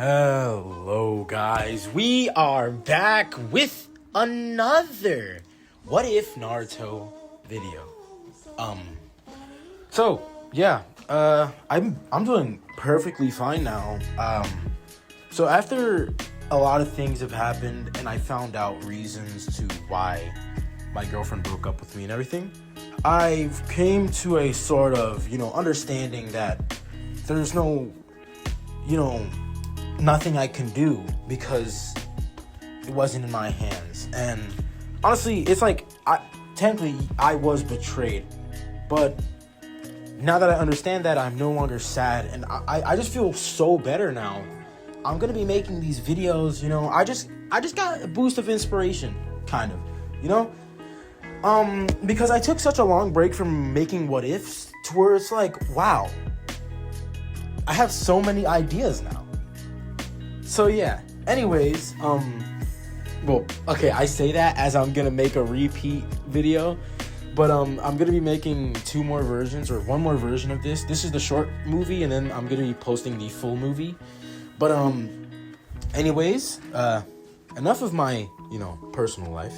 Hello guys, we are back with another What If Naruto video. I'm doing perfectly fine now. So after a lot of things have happened and I found out reasons to why my girlfriend broke up with me and everything, I came to a sort of, understanding that there's nothing I can do because it wasn't in my hands. And honestly, it's like technically I was betrayed, but now that I understand that, I'm no longer sad, and I just feel so better now. I'm gonna be making these videos, I just got a boost of inspiration, kind of, because I took such a long break from making what ifs to where it's like, wow, I have so many ideas now. So yeah, anyways, I say that as I'm gonna make a repeat video, but I'm gonna be making two more versions, or one more version of this. This is the short movie, and then I'm gonna be posting the full movie. But anyways, enough of my, personal life.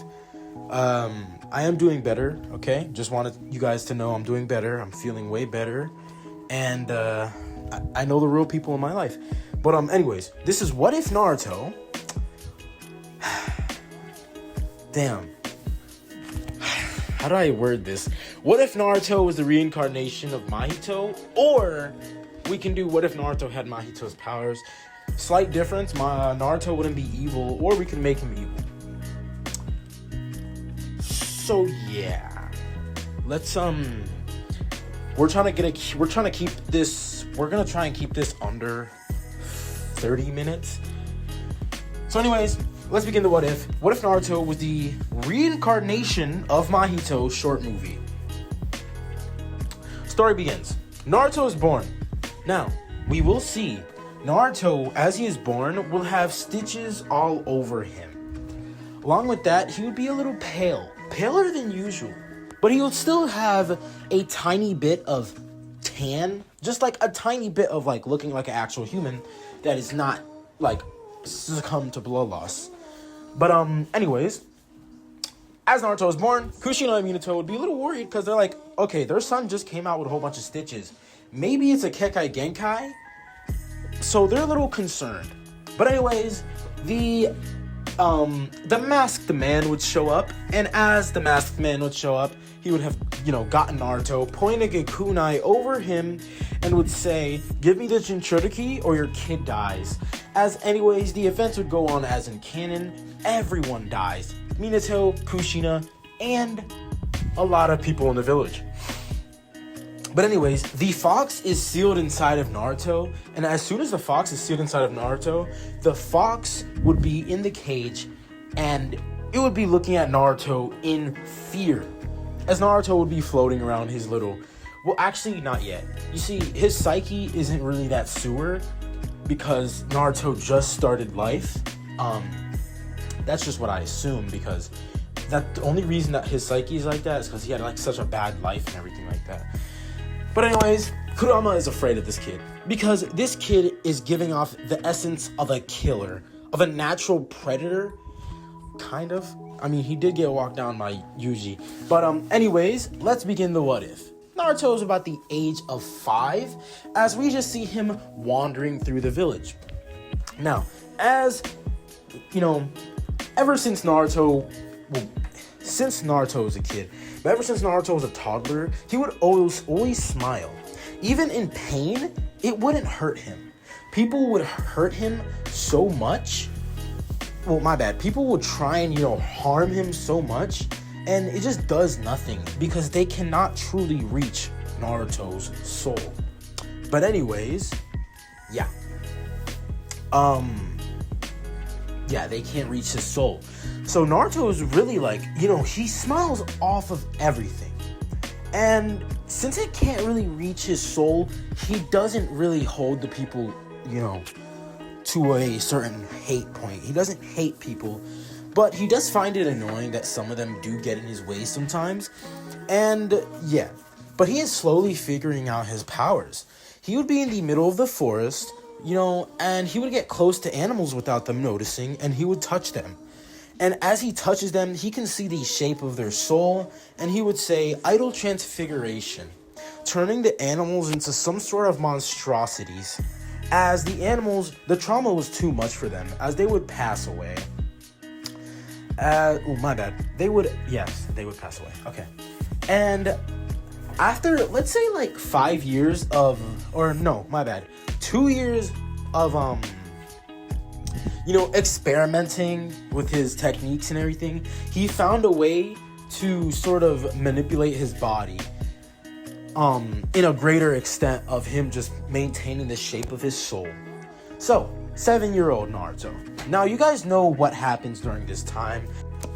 I am doing better, okay? Just wanted you guys to know I'm doing better. I'm feeling way better, and I know the real people in my life. But anyways, this is What If Naruto. Damn. How do I word this? What if Naruto was the reincarnation of Mahito? Or we can do what if Naruto had Mahito's powers. Slight difference, Naruto wouldn't be evil, or we can make him evil. So yeah. Let's we're gonna try and keep this under 30 minutes. So anyways, let's begin the what if. What if Naruto was the reincarnation of Mahito's short movie? Story begins. Naruto is born. Now, we will see Naruto, as he is born, will have stitches all over him. Along with that, he would be a little pale. Paler than usual. But he would still have a tiny bit of tan. Just like a tiny bit of looking like an actual human that is not succumb to blood loss. But anyways, as Naruto was born, Kushina and Minato would be a little worried because they're like, okay, their son just came out with a whole bunch of stitches. Maybe it's a Kekai Genkai? So they're a little concerned. But anyways, the masked man would show up, and as the masked man would show up, he would have, gotten Naruto, pointing a kunai over him, and would say, give me the Jinchuriki or your kid dies. As anyways, the events would go on as in canon. Everyone dies. Minato, Kushina, and a lot of people in the village. But anyways, the fox is sealed inside of Naruto, and as soon as the fox is sealed inside of Naruto, the fox would be in the cage, and it would be looking at Naruto in fear, as Naruto would be floating around his little... Well, actually, not yet. You see, his psyche isn't really that sewer, because Naruto just started life. That's just what I assume, because the only reason that his psyche is like that is because he had such a bad life and everything like that. But anyways, Kurama is afraid of this kid, because this kid is giving off the essence of a killer, of a natural predator, kind of. I mean, he did get walked down by Yuji. But anyways, let's begin the what if. Naruto is about the age of 5, as we just see him wandering through the village. Now, as, ever since Naruto was a kid, but ever since Naruto was a toddler, he would always smile. Even in pain, it wouldn't hurt him. People would hurt him so much. Well, my bad. People would try and, harm him so much, and it just does nothing because they cannot truly reach Naruto's soul. But anyways, yeah. They can't reach his soul. So Naruto is really he smiles off of everything. And since it can't really reach his soul, he doesn't really hold the people, to a certain hate point. He doesn't hate people, but he does find it annoying that some of them do get in his way sometimes. And yeah, but he is slowly figuring out his powers. He would be in the middle of the forest, and he would get close to animals without them noticing, and he would touch them. And as he touches them, he can see the shape of their soul, and he would say, idle transfiguration, turning the animals into some sort of monstrosities. As the animals, the trauma was too much for them, as they would pass away. My bad. They would pass away. Okay. And after, let's say, like 5 years of, 2 years of, experimenting with his techniques and everything, he found a way to sort of manipulate his body, in a greater extent of him just maintaining the shape of his soul. So, 7-year-old Naruto. Now, you guys know what happens during this time.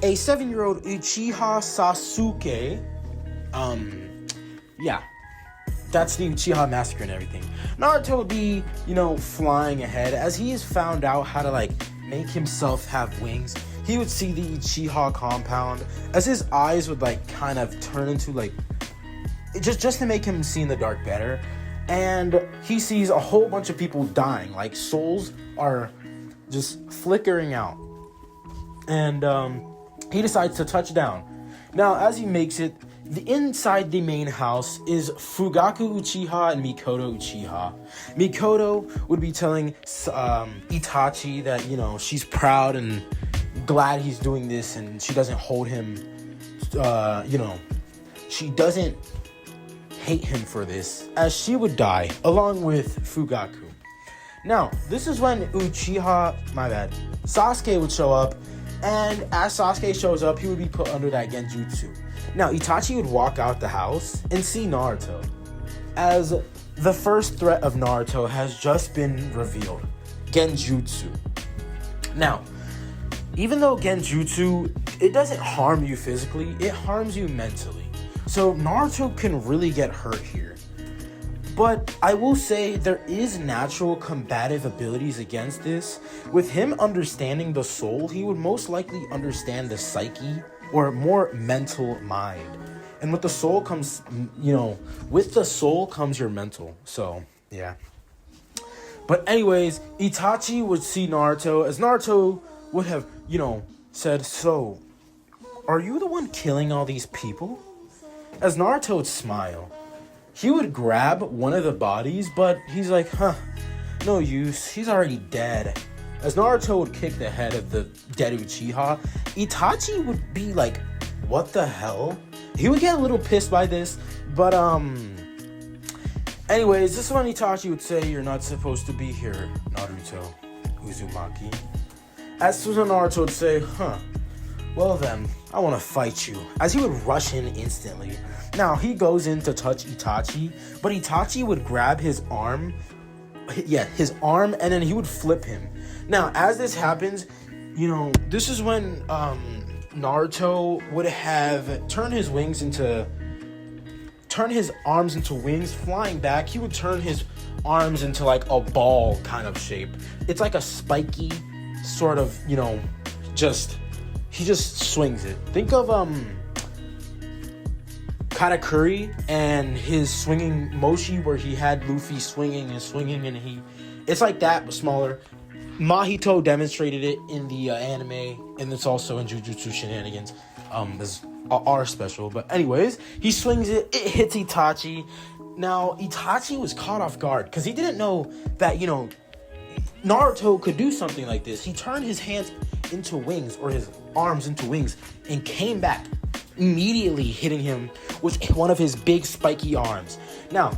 A 7-year-old Uchiha Sasuke, that's the Uchiha massacre and everything. Naruto would be, flying ahead as he has found out how to, make himself have wings. He would see the Uchiha compound as his eyes would, kind of turn into, just to make him see in the dark better. And he sees a whole bunch of people dying, souls are just flickering out. And, he decides to touch down. Now, as he makes it, inside the main house is Fugaku Uchiha and Mikoto Uchiha. Mikoto would be telling Itachi that, she's proud and glad he's doing this, and she doesn't hold him, she doesn't hate him for this, as she would die along with Fugaku. Now, this is when Sasuke would show up, and as Sasuke shows up, he would be put under that genjutsu. Now, Itachi would walk out the house and see Naruto, as the first threat of Naruto has just been revealed, genjutsu. Now, even though genjutsu, it doesn't harm you physically, it harms you mentally. So Naruto can really get hurt here. But I will say there is natural combative abilities against this. With him understanding the soul, he would most likely understand the psyche, or more mental mind. And with the soul comes, your mental. So, yeah. But anyways, Itachi would see Naruto, as Naruto would have, said, so, are you the one killing all these people? As Naruto would smile. He would grab one of the bodies, but he's like, no use, he's already dead. As Naruto would kick the head of the dead Uchiha, Itachi would be like, what the hell? He would get a little pissed by this, but anyways, this is when Itachi would say, you're not supposed to be here, Naruto Uzumaki. As soon as Naruto would say, well then, I want to fight you, as he would rush in instantly. Now, he goes in to touch Itachi, but Itachi would grab his arm, and then he would flip him. Now, as this happens, this is when Naruto would have turned his arms into wings, flying back. He would turn his arms into like a ball kind of shape. It's like a spiky sort of, he just swings it. Think of Katakuri and his swinging Moshi, where he had Luffy swinging, and it's like that but smaller. Mahito demonstrated it in the anime, and it's also in Jujutsu Shenanigans. This R special, but anyways, he swings it. It hits Itachi. Now Itachi was caught off guard because he didn't know that Naruto could do something like this. He turned his hands into wings, or his arms into wings, and came back, immediately hitting him with one of his big spiky arms. Now,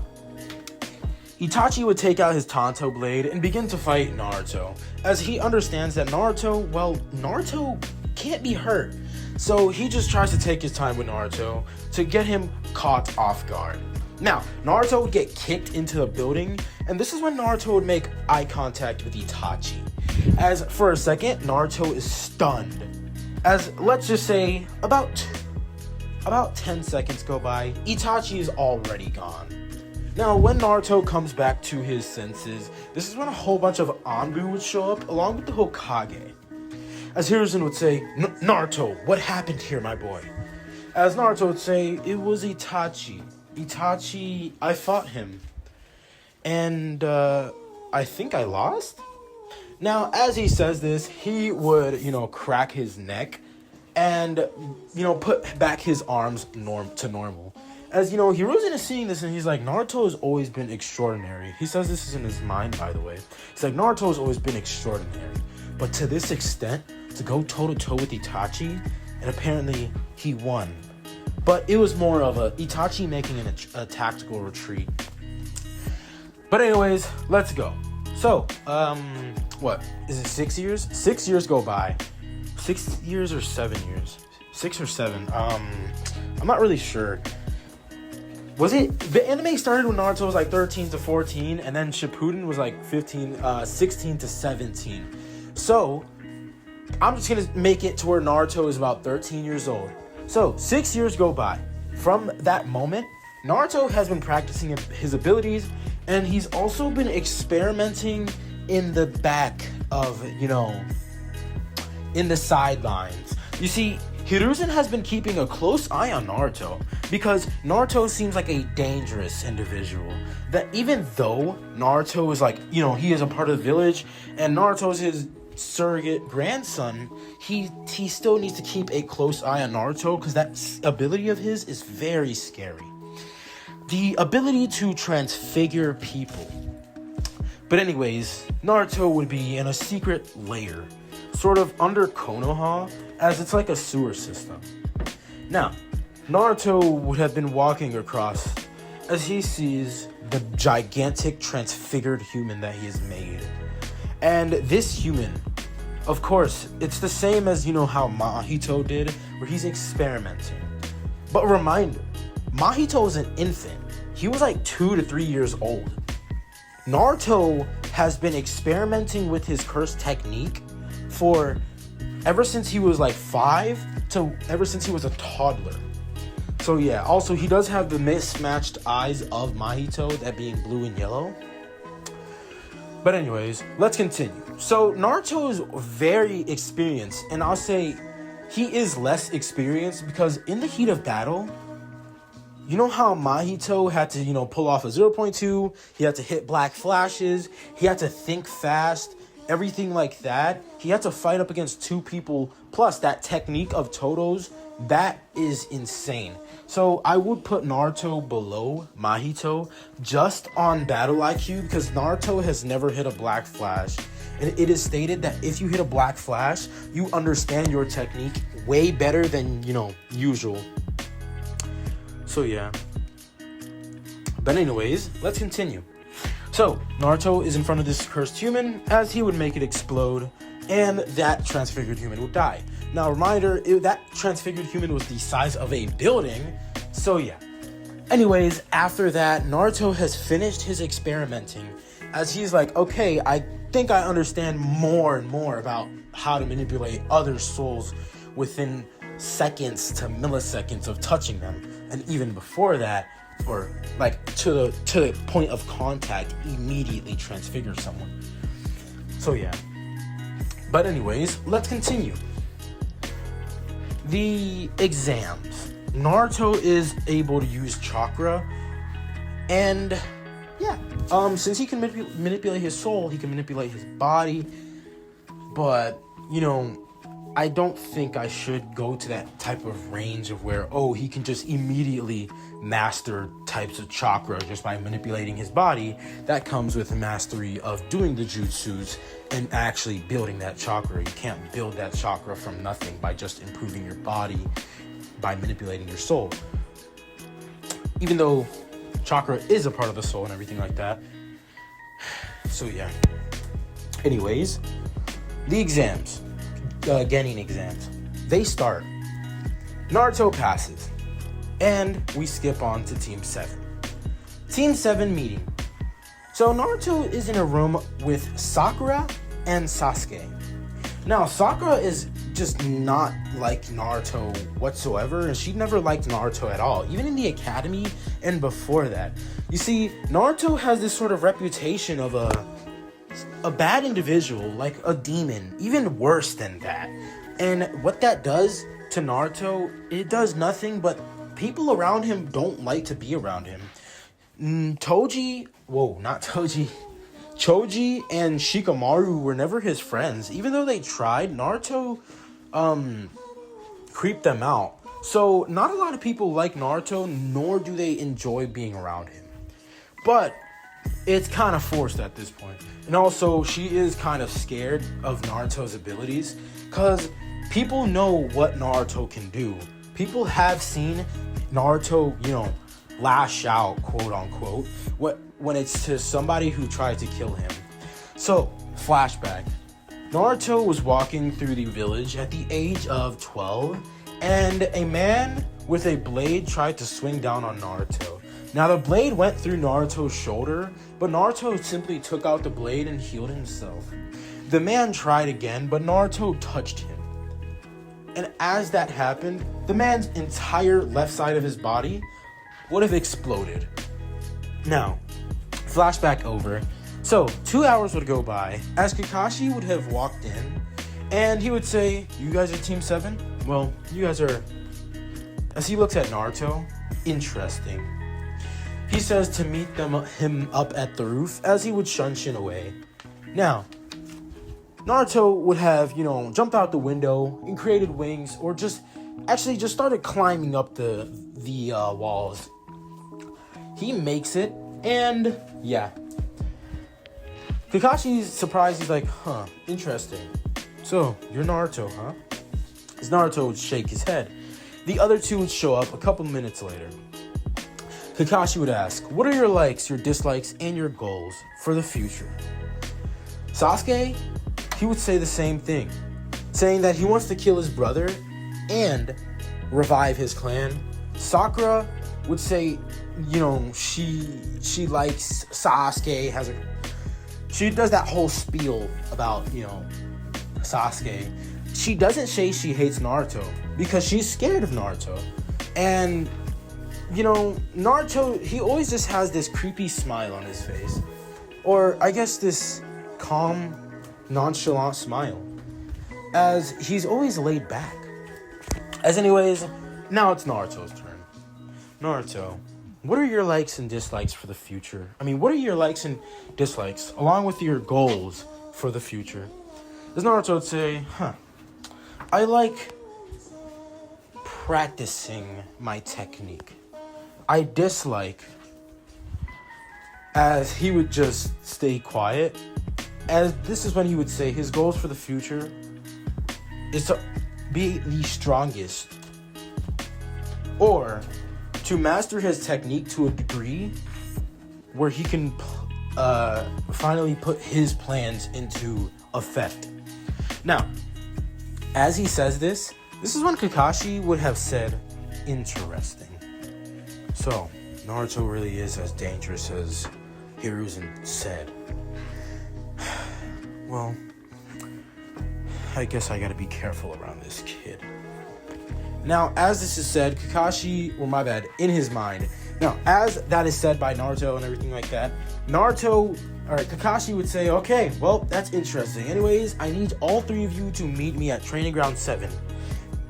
Itachi would take out his Tanto blade and begin to fight Naruto, as he understands that Naruto can't be hurt. So he just tries to take his time with Naruto to get him caught off guard. Now, Naruto would get kicked into the building, and this is when Naruto would make eye contact with Itachi. As for a second, Naruto is stunned. As, let's just say, about 10 seconds go by, Itachi is already gone. Now, when Naruto comes back to his senses, this is when a whole bunch of Anbu would show up, along with the Hokage. As Hiruzen would say, Naruto, what happened here, my boy? As Naruto would say, it was Itachi. I fought him. And, I think I lost? Now, as he says this, he would, crack his neck and, put back his arms to normal. As, Hiruzen is seeing this and he's like, Naruto has always been extraordinary. He says this is in his mind, by the way. He's like, Naruto has always been extraordinary. But to this extent, to go toe-to-toe with Itachi, and apparently he won. But it was more of a Itachi making a tactical retreat. But anyways, let's go. So, what? Is it 6 years? 6 years go by. 6 years or 7 years? 6 or 7. I'm not really sure. Was it... The anime started when Naruto was like 13 to 14, and then Shippuden was like 16 to 17. So, I'm just gonna make it to where Naruto is about 13 years old. So, 6 years go by. From that moment, Naruto has been practicing his abilities, and he's also been experimenting in the back of, in the sidelines. You see, Hiruzen has been keeping a close eye on Naruto because Naruto seems like a dangerous individual. That even though Naruto is like, he is a part of the village and Naruto is his surrogate grandson, he still needs to keep a close eye on Naruto because that ability of his is very scary. The ability to transfigure people. But anyways, Naruto would be in a secret lair, sort of under Konoha, as it's like a sewer system. Now, Naruto would have been walking across as he sees the gigantic transfigured human that he has made. And this human, of course, it's the same as, how Mahito did, where he's experimenting. But reminder, Mahito is an infant. He was like 2 to 3 years old. Naruto has been experimenting with his curse technique for ever since he was like 5 to ever since he was a toddler. So yeah, also he does have the mismatched eyes of Mahito, that being blue and yellow. But anyways, let's continue. So Naruto is very experienced, and I'll say he is less experienced because in the heat of battle, you know how Mahito had to, pull off a 0.2, he had to hit black flashes, he had to think fast, everything like that. He had to fight up against 2 people, plus that technique of Todo's, that is insane. So I would put Naruto below Mahito just on battle IQ because Naruto has never hit a black flash. And it is stated that if you hit a black flash, you understand your technique way better than, usual. So yeah. But anyways, let's continue. So, Naruto is in front of this cursed human as he would make it explode, and that transfigured human would die. Now, reminder, that transfigured human was the size of a building, so yeah. Anyways, after that, Naruto has finished his experimenting, as he's like, okay, I think I understand more and more about how to manipulate other souls within seconds to milliseconds of touching them, and even before that, or like to the point of contact, immediately transfigure someone. So yeah. But anyways, let's continue. The exams. Naruto is able to use chakra, and yeah, since he can manipulate his soul, he can manipulate his body. But I don't think I should go to that type of range of where, he can just immediately master types of chakra just by manipulating his body. That comes with mastery of doing the jutsus and actually building that chakra. You can't build that chakra from nothing by just improving your body by manipulating your soul. Even though chakra is a part of the soul and everything like that. So yeah. Anyways, the exams. Genin exams. They start. Naruto passes. And we skip on to Team 7. Team 7 meeting. So Naruto is in a room with Sakura and Sasuke. Now, Sakura is just not like Naruto whatsoever, and she never liked Naruto at all, even in the academy and before that. You see, Naruto has this sort of reputation of a bad individual, like a demon, even worse than that. And what that does to Naruto, it does nothing but people around him don't like to be around him. Not Toji. Choji and Shikamaru were never his friends. Even though they tried, Naruto creeped them out. So not a lot of people like Naruto, nor do they enjoy being around him. But it's kind of forced at this point. And also, she is kind of scared of Naruto's abilities because people know what Naruto can do. People have seen Naruto, lash out, quote unquote, when it's to somebody who tried to kill him. So, flashback. Naruto was walking through the village at the age of 12, and a man with a blade tried to swing down on Naruto. Now, the blade went through Naruto's shoulder, but Naruto simply took out the blade and healed himself. The man tried again, but Naruto touched him. And as that happened, the man's entire left side of his body would have exploded. Now, flashback over. So, 2 hours would go by, as Kakashi would have walked in, and he would say, "You guys are Team 7? Well, you guys are..." As he looks at Naruto, interesting. He says to meet him up at the roof, as he would shun Shin away. Now, Naruto would have, jumped out the window and created wings, or just started climbing up the walls. He makes it, and yeah. Kakashi's surprised. He's like, "Huh, interesting. So, you're Naruto, huh?" As Naruto would shake his head. The other two would show up a couple minutes later. Kakashi would ask, "What are your likes, your dislikes, and your goals for the future?" Sasuke, he would say the same thing, saying that he wants to kill his brother and revive his clan. Sakura would say, she likes Sasuke, she does that whole spiel about, Sasuke. She doesn't say she hates Naruto because she's scared of Naruto. And, Naruto, he always just has this creepy smile on his face. Or, I guess, this calm, nonchalant smile, as he's always laid back. As anyways, now it's Naruto's turn. Naruto, what are your likes and dislikes for the future? What are your likes and dislikes, along with your goals for the future? As Naruto would say, I like practicing my technique. I dislike, as he would just stay quiet, as this is when he would say his goals for the future is to be the strongest, or to master his technique to a degree where he can finally put his plans into effect. Now, as he says this is when Kakashi would have said, "Interesting. So, Naruto really is as dangerous as Hiruzen said. Well, I guess I gotta be careful around this kid." Now, as this is said, in his mind. Now, as that is said by Naruto and everything like that, Kakashi would say, "Okay, well, that's interesting. Anyways, I need all three of you to meet me at Training Ground 7.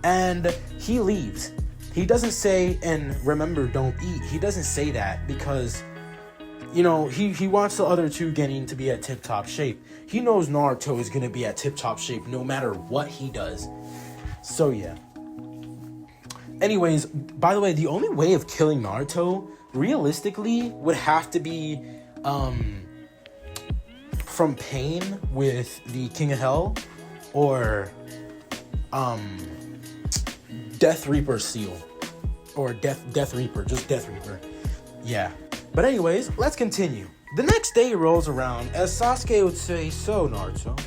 And he leaves. He doesn't say, "And remember, don't eat." He doesn't say that because, he wants the other two getting to be at tip-top shape. He knows Naruto is going to be at tip-top shape no matter what he does. So, yeah. Anyways, by the way, the only way of killing Naruto, realistically, would have to be, from pain with the King of Hell, or, Death Reaper seal. Or Death Reaper, just Death Reaper. Yeah. But anyways, let's continue. The next day rolls around, as Sasuke would say, "So, Naruto,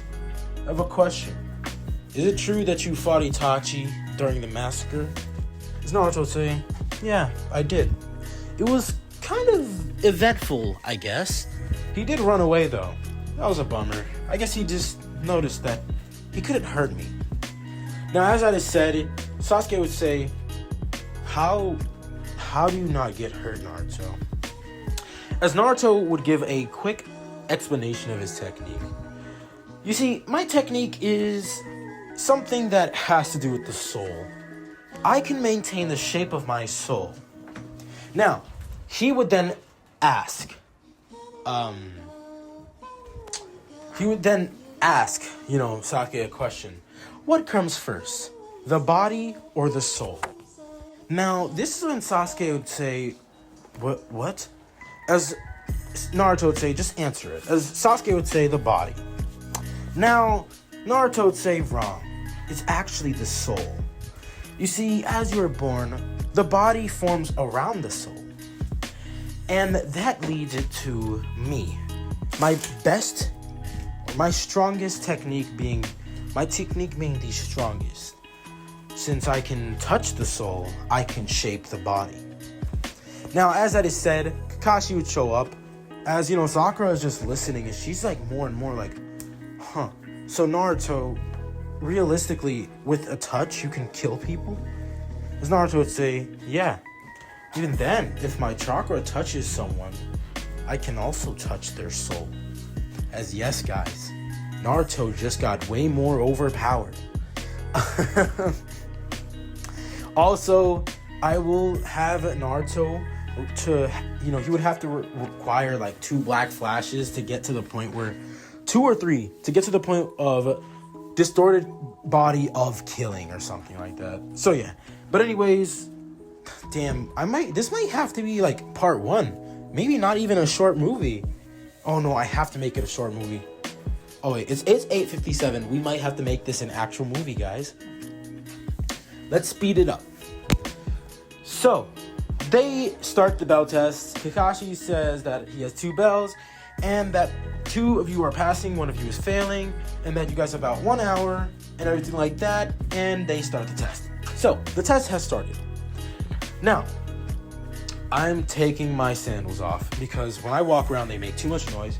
I have a question. Is it true that you fought Itachi during the massacre?" As Naruto would say, "Yeah, I did. It was kind of eventful, I guess. He did run away, though. That was a bummer. I guess he just noticed that he couldn't hurt me." Now, as I just said, Sasuke would say, How do you not get hurt, Naruto?" As Naruto would give a quick explanation of his technique. "You see, my technique is something that has to do with the soul. I can maintain the shape of my soul." Now, he would then ask, he would then ask, Sake a question. What comes first, the body or the soul? Now, this is when Sasuke would say, what? As Naruto would say, just answer it. As Sasuke would say, the body. Now, Naruto would say, wrong. It's actually the soul. You see, as you are born, the body forms around the soul. And that leads it to me. My strongest technique being the strongest. Since I can touch the soul, I can shape the body. Now, as that is said, Kakashi would show up. As, Sakura is just listening, and she's like more and more like, huh. So Naruto, realistically, with a touch, you can kill people? As Naruto would say, yeah. Even then, if my chakra touches someone, I can also touch their soul. As yes, guys, Naruto just got way more overpowered. Also, I will have Naruto to, he would have to require like 2 black flashes to get to the point where, 2 or 3, to get to the point of distorted body of killing or something like that. So yeah, but anyways, damn, this might have to be like part 1, maybe not even a short movie. Oh no, I have to make it a short movie. Oh wait, it's 8:57. We might have to make this an actual movie, guys. Let's speed it up. So, they start the bell test. Kakashi says that he has 2 bells, and that 2 of you are passing, 1 of you is failing, and that you guys have about 1 hour, and everything like that, and they start the test. So, the test has started. Now, I'm taking my sandals off, because when I walk around, they make too much noise.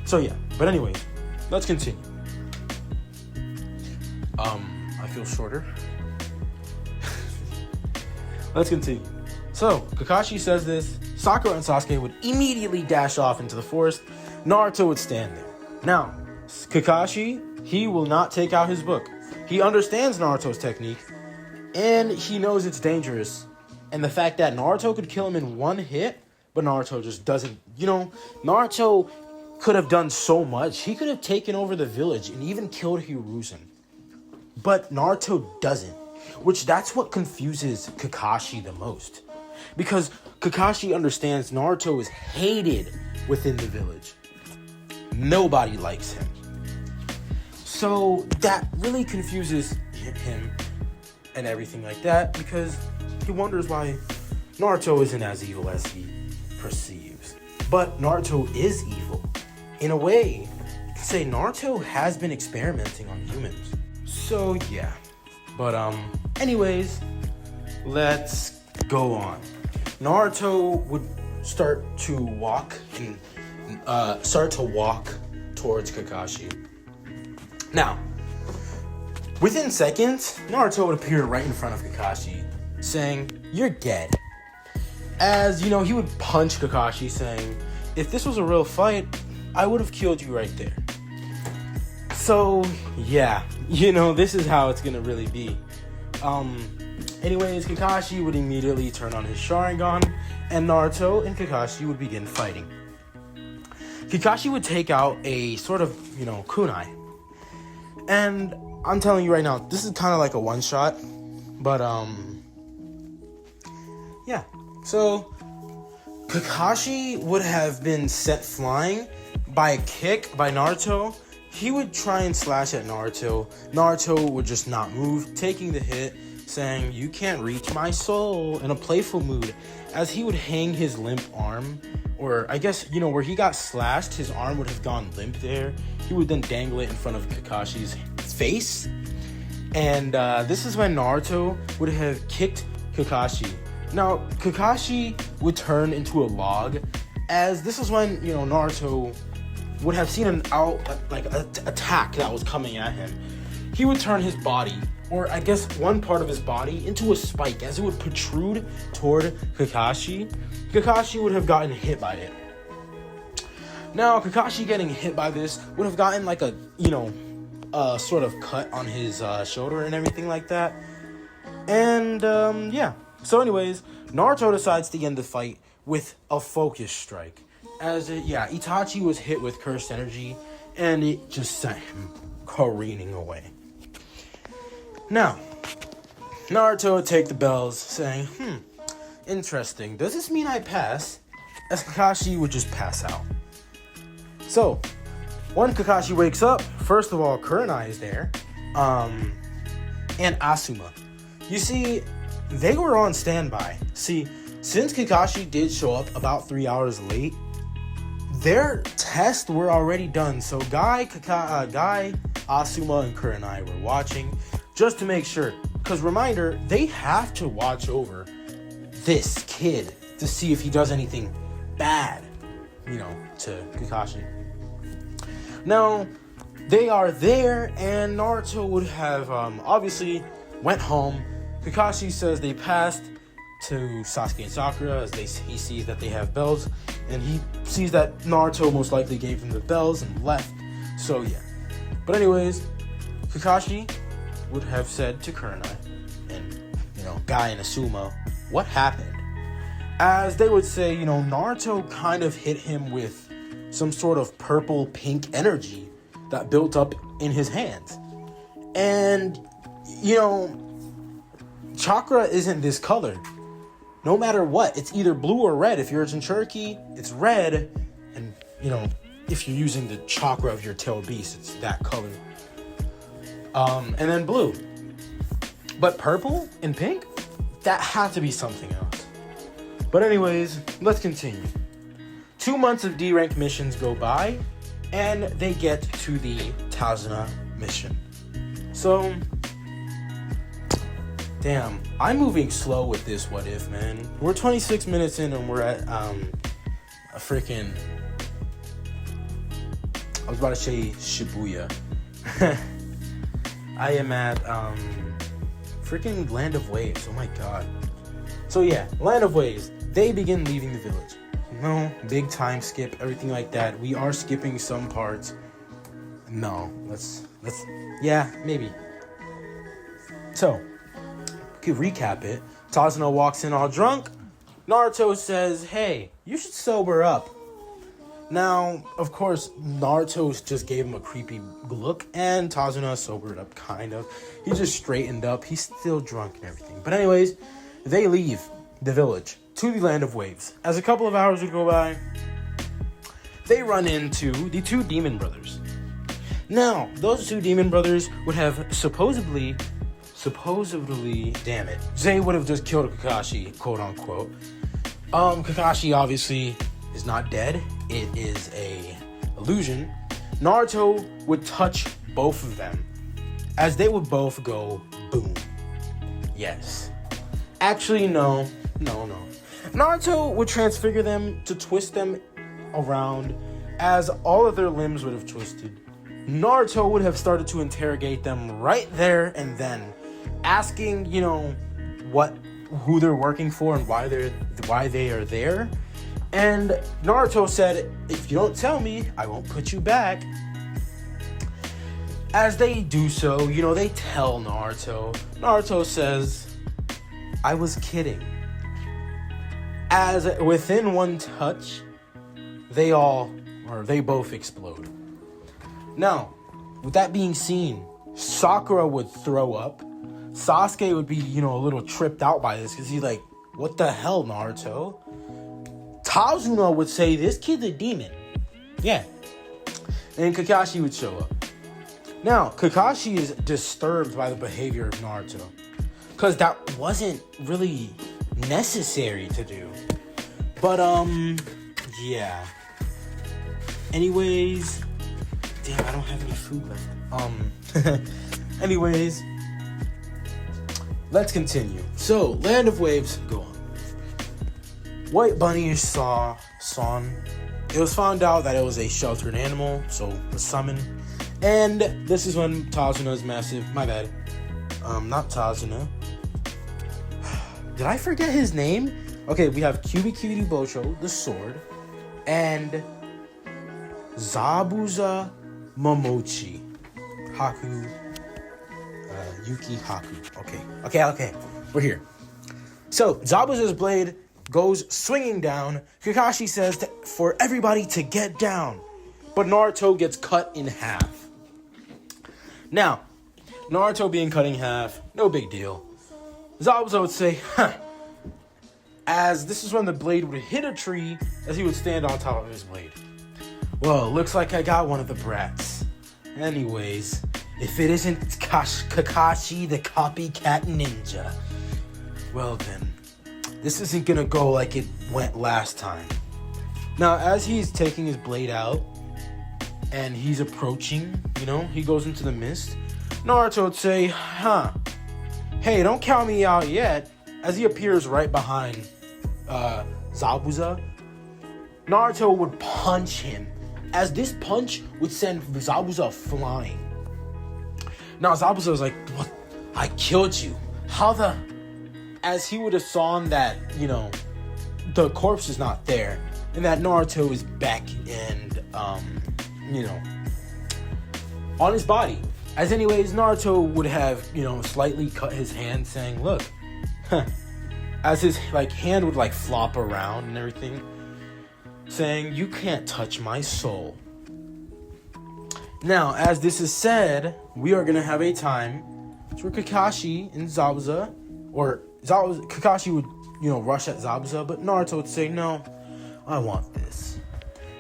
So yeah, but anyways, let's continue. I feel shorter. Let's continue. So, Kakashi says this. Sakura and Sasuke would immediately dash off into the forest. Naruto would stand there. Now, Kakashi, he will not take out his book. He understands Naruto's technique, and he knows it's dangerous. And the fact that Naruto could kill him in 1 hit, but Naruto just doesn't. Naruto could have done so much. He could have taken over the village and even killed Hiruzen. But Naruto doesn't. That's what confuses Kakashi the most. Because Kakashi understands Naruto is hated within the village. Nobody likes him. So that really confuses him and everything like that, because he wonders why Naruto isn't as evil as he perceives. But Naruto is evil. In a way, you can say Naruto has been experimenting on humans. So yeah. But anyways, let's go on. Naruto would start to walk towards Kakashi. Now, within seconds, Naruto would appear right in front of Kakashi, saying, "You're dead." As, he would punch Kakashi, saying, "If this was a real fight, I would have killed you right there." So, yeah, this is how it's gonna really be. Anyways, Kakashi would immediately turn on his Sharingan, and Naruto and Kakashi would begin fighting. Kakashi would take out a sort of, kunai. And I'm telling you right now, this is kind of like a one-shot, but, yeah. So, Kakashi would have been set flying by a kick by Naruto. He would try and slash at Naruto. Naruto would just not move, taking the hit, saying, "You can't reach my soul," in a playful mood, as he would hang his limp arm, or I guess, where he got slashed, his arm would have gone limp there. He would then dangle it in front of Kakashi's face. And this is when Naruto would have kicked Kakashi. Now, Kakashi would turn into a log, as this is when, Naruto would have seen an attack that was coming at him. He would turn his body, or I guess one part of his body, into a spike, as it would protrude toward Kakashi. Kakashi would have gotten hit by it. Now, Kakashi getting hit by this would have gotten like a sort of cut on his shoulder and everything like that. And, yeah. So anyways, Naruto decides to end the fight with a focus strike. As, Itachi was hit with cursed energy, and it just sent him careening away. Now, Naruto would take the bells, saying, interesting. Does this mean I pass? As Kakashi would just pass out. So, when Kakashi wakes up, first of all, Kurenai is there, and Asuma. You see, they were on standby. See, since Kakashi did show up about 3 hours late, their tests were already done. So Guy, Asuma, and Kurenai were watching just to make sure. Because reminder, they have to watch over this kid to see if he does anything bad, to Kakashi. Now, they are there, and Naruto would have obviously went home. Kakashi says they passed to Sasuke and Sakura as he sees that they have bells, and he sees that Naruto most likely gave him the bells and left. So yeah. But anyways, Kakashi would have said to Kurenai and Guy and Asuma what happened. As they would say, Naruto kind of hit him with some sort of purple pink energy that built up in his hands. And, chakra isn't this color. No matter what, it's either blue or red. If you're a Jinchuriki, it's red. And, if you're using the chakra of your tailed beast, it's that color. And then blue. But purple and pink, that had to be something else. But anyways, let's continue. 2 months of D-rank missions go by, and they get to the Tazuna mission. So, damn, I'm moving slow with this what if, man. We're 26 minutes in and we're at I was about to say Shibuya. I am at freaking Land of Waves. Oh my god. So yeah, Land of Waves. They begin leaving the village. Big time skip, everything like that. We are skipping some parts. No, let's yeah, maybe. So, to recap it, Tazuna walks in all drunk. Naruto says, hey, you should sober up. Now, of course, Naruto just gave him a creepy look, and Tazuna sobered up, kind of. He just straightened up. He's still drunk and everything. But anyways, they leave the village to the Land of Waves. As a couple of hours would go by, they run into the two demon brothers. Now, those two demon brothers would have supposedly, damn it, they would have just killed Kakashi, quote unquote. Kakashi obviously is not dead. It is a illusion. Naruto would touch both of them, as they would both go boom. Yes. Actually, no. Naruto would transfigure them to twist them around, as all of their limbs would have twisted. Naruto would have started to interrogate them right there and then, asking, who they're working for and why they are there. And Naruto said, if you don't tell me, I won't put you back. As they do so, they tell Naruto. Naruto says, I was kidding. As within one touch, they both explode. Now, with that being seen, Sakura would throw up. Sasuke would be, a little tripped out by this because he's like, what the hell, Naruto? Tazuna would say, this kid's a demon. Yeah. And Kakashi would show up. Now, Kakashi is disturbed by the behavior of Naruto, because that wasn't really necessary to do. But, yeah. Anyways, damn, I don't have any food left. Anyways, let's continue. So, Land of Waves, go on. White Bunny saw Son. It was found out that it was a sheltered animal, so was summoned. And this is when Tazuna's massive, my bad, not Tazuna. Did I forget his name? Okay, we have Kyubi Bocho, the sword, and Zabuza Momochi Haku, Yuki Haku. Okay, we're here. So, Zabuza's blade goes swinging down. Kakashi says for everybody to get down. but Naruto gets cut in half. Now, Naruto being cut in half, no big deal. Zabuza would say, as this is when the blade would hit a tree as he would stand on top of his blade. Well, looks like I got one of the brats. Anyways, if it isn't Kakashi the copycat ninja, well then, this isn't gonna go like it went last time. Now, as he's taking his blade out and he's approaching, he goes into the mist, Naruto would say, hey, don't count me out yet. As he appears right behind Zabuza, Naruto would punch him, as this punch would send Zabuza flying. Now Zabuza was like, what? I killed you. How as he would have saw that, the corpse is not there, and that Naruto is back and, on his body. As anyways, Naruto would have, slightly cut his hand, saying, look, as his, hand would, flop around and everything, saying, you can't touch my soul. Now, as this is said, we are going to have a time where Kakashi and Zabuza, or Kakashi would, rush at Zabuza, but Naruto would say, no, I want this.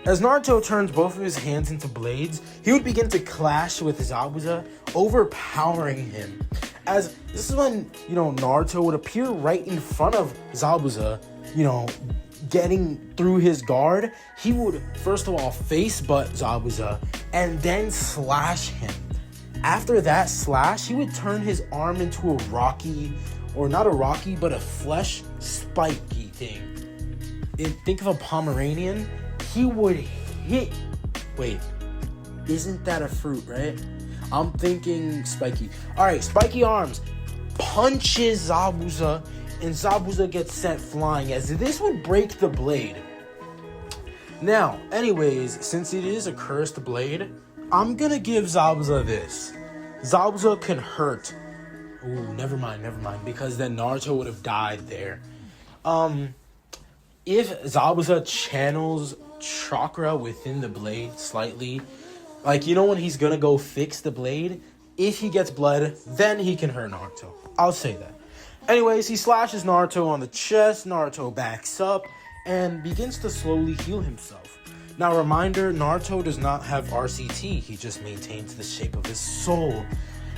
As Naruto turns both of his hands into blades, he would begin to clash with Zabuza, overpowering him. As this is when, Naruto would appear right in front of Zabuza, getting through his guard. He would, first of all, face butt Zabuza and then slash him. After that slash, he would turn his arm into a rocky, or not a rocky, but a flesh spiky thing. Think of a Pomeranian. He would hit. Wait, isn't that a fruit, right? I'm thinking spiky. Alright, spiky arms. Punches Zabuza, and Zabuza gets sent flying, as this would break the blade. Now, anyways, since it is a cursed blade, I'm gonna give Zabuza this. Zabuza can hurt. Ooh, never mind, because then Naruto would have died there. If Zabuza channels chakra within the blade slightly, when he's gonna go fix the blade, if he gets blood, then he can hurt Naruto. I'll say that. Anyways, he slashes Naruto on the chest. Naruto backs up and begins to slowly heal himself. Now, reminder, Naruto does not have RCT. He just maintains the shape of his soul.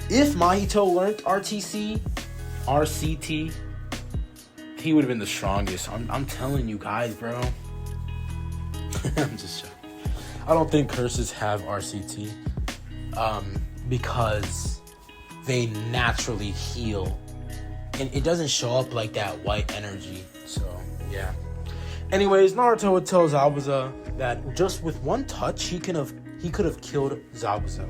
If Mahito learned RCT, he would have been the strongest. I'm telling you guys, bro. I'm just joking. I don't think curses have RCT because they naturally heal. And it doesn't show up like that white energy. So, yeah. Anyways, Naruto would tell Zabuza that just with one touch, he could have killed Zabuza.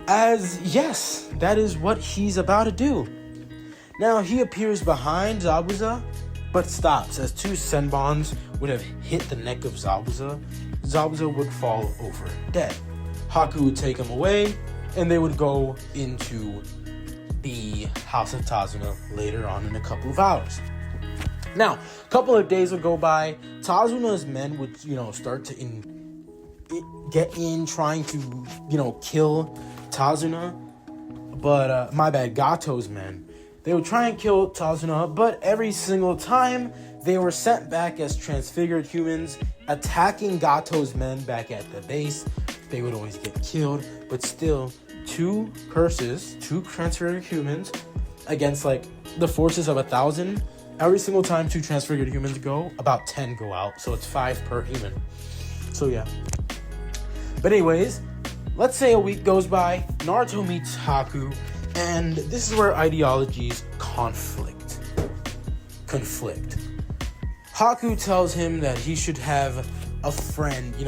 As, yes, that is what he's about to do. Now, he appears behind Zabuza, but stops as two Senbons would have hit the neck of Zabuza. Zabuza would fall over dead. Haku would take him away, and they would go into the House of Tazuna later on in a couple of hours. Now, a couple of days would go by. Tazuna's men would, start to get in, trying to, kill Tazuna. But, Gato's men. They would try and kill Tazuna, but every single time, they were sent back as transfigured humans, attacking Gato's men back at the base. They would always get killed, but still, two transfigured humans against, the forces of 1,000. Every single time two transfigured humans go, about 10 go out. So it's 5 per human. So yeah. But anyways, let's say a week goes by. Naruto meets Haku. And this is where ideologies conflict. Haku tells him that he should have a friend. He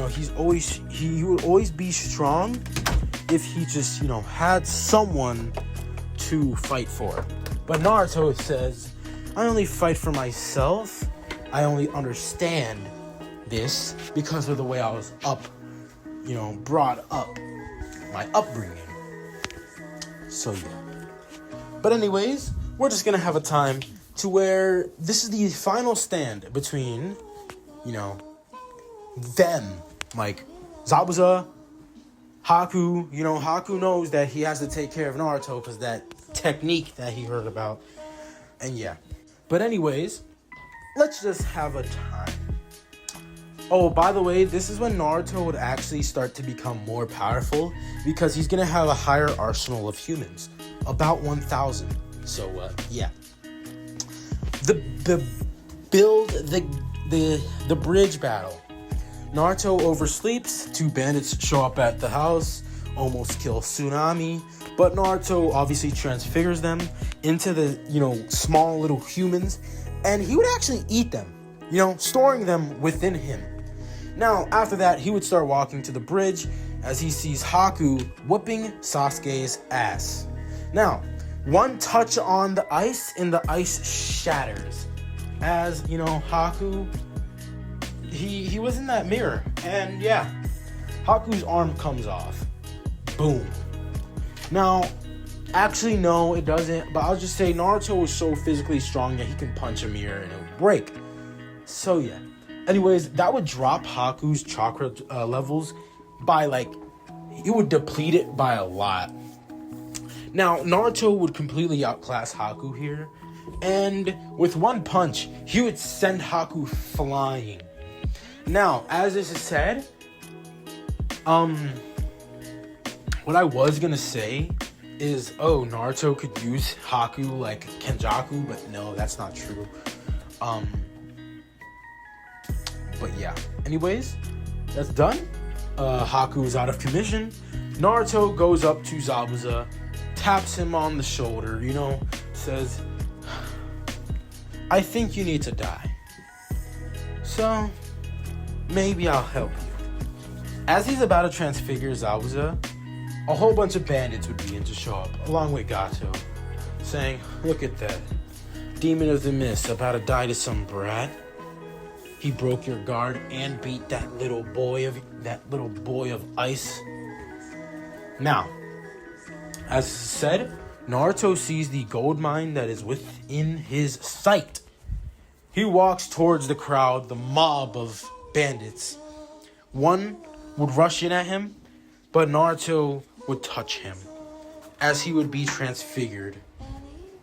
would always be strong if he just, had someone to fight for. But Naruto says, I only fight for myself. I only understand this because of the way I was brought up. My upbringing. So yeah. But anyways, we're just gonna have a time to where this is the final stand between, them like Zabuza, Haku. You know, Haku knows that he has to take care of Naruto because that technique that he heard about. And yeah. But anyways, let's just have a time. Oh, by the way, this is when Naruto would actually start to become more powerful because he's going to have a higher arsenal of humans. About 1,000. So, yeah. The bridge battle. Naruto oversleeps. 2 bandits show up at the house, almost kill Tsunami. But Naruto obviously transfigures them into the, small little humans. And he would actually eat them, storing them within him. Now, after that, he would start walking to the bridge as he sees Haku whooping Sasuke's ass. Now, one touch on the ice and the ice shatters. As, Haku, he was in that mirror. And yeah, Haku's arm comes off. Boom. Now, actually, no, it doesn't. But I'll just say Naruto was so physically strong that he can punch a mirror and it would break. So yeah. Anyways, that would drop Haku's chakra levels by it would deplete it by a lot. Now, Naruto would completely outclass Haku here. And with one punch, he would send Haku flying. Now, as this is said, what I was gonna say is, Naruto could use Haku like Kenjaku, but no, that's not true. But yeah. Anyways, that's done. Haku is out of commission. Naruto goes up to Zabuza, taps him on the shoulder, says, I think you need to die. So, maybe I'll help you. As he's about to transfigure Zabuza, a whole bunch of bandits would begin to show up, along with Gato, saying, look at that. Demon of the Mist about to die to some brat. He broke your guard and beat that little boy of ice. Now, as said, Naruto sees the gold mine that is within his sight. He walks towards the crowd, the mob of bandits. One would rush in at him, but Naruto would touch him as he would be transfigured.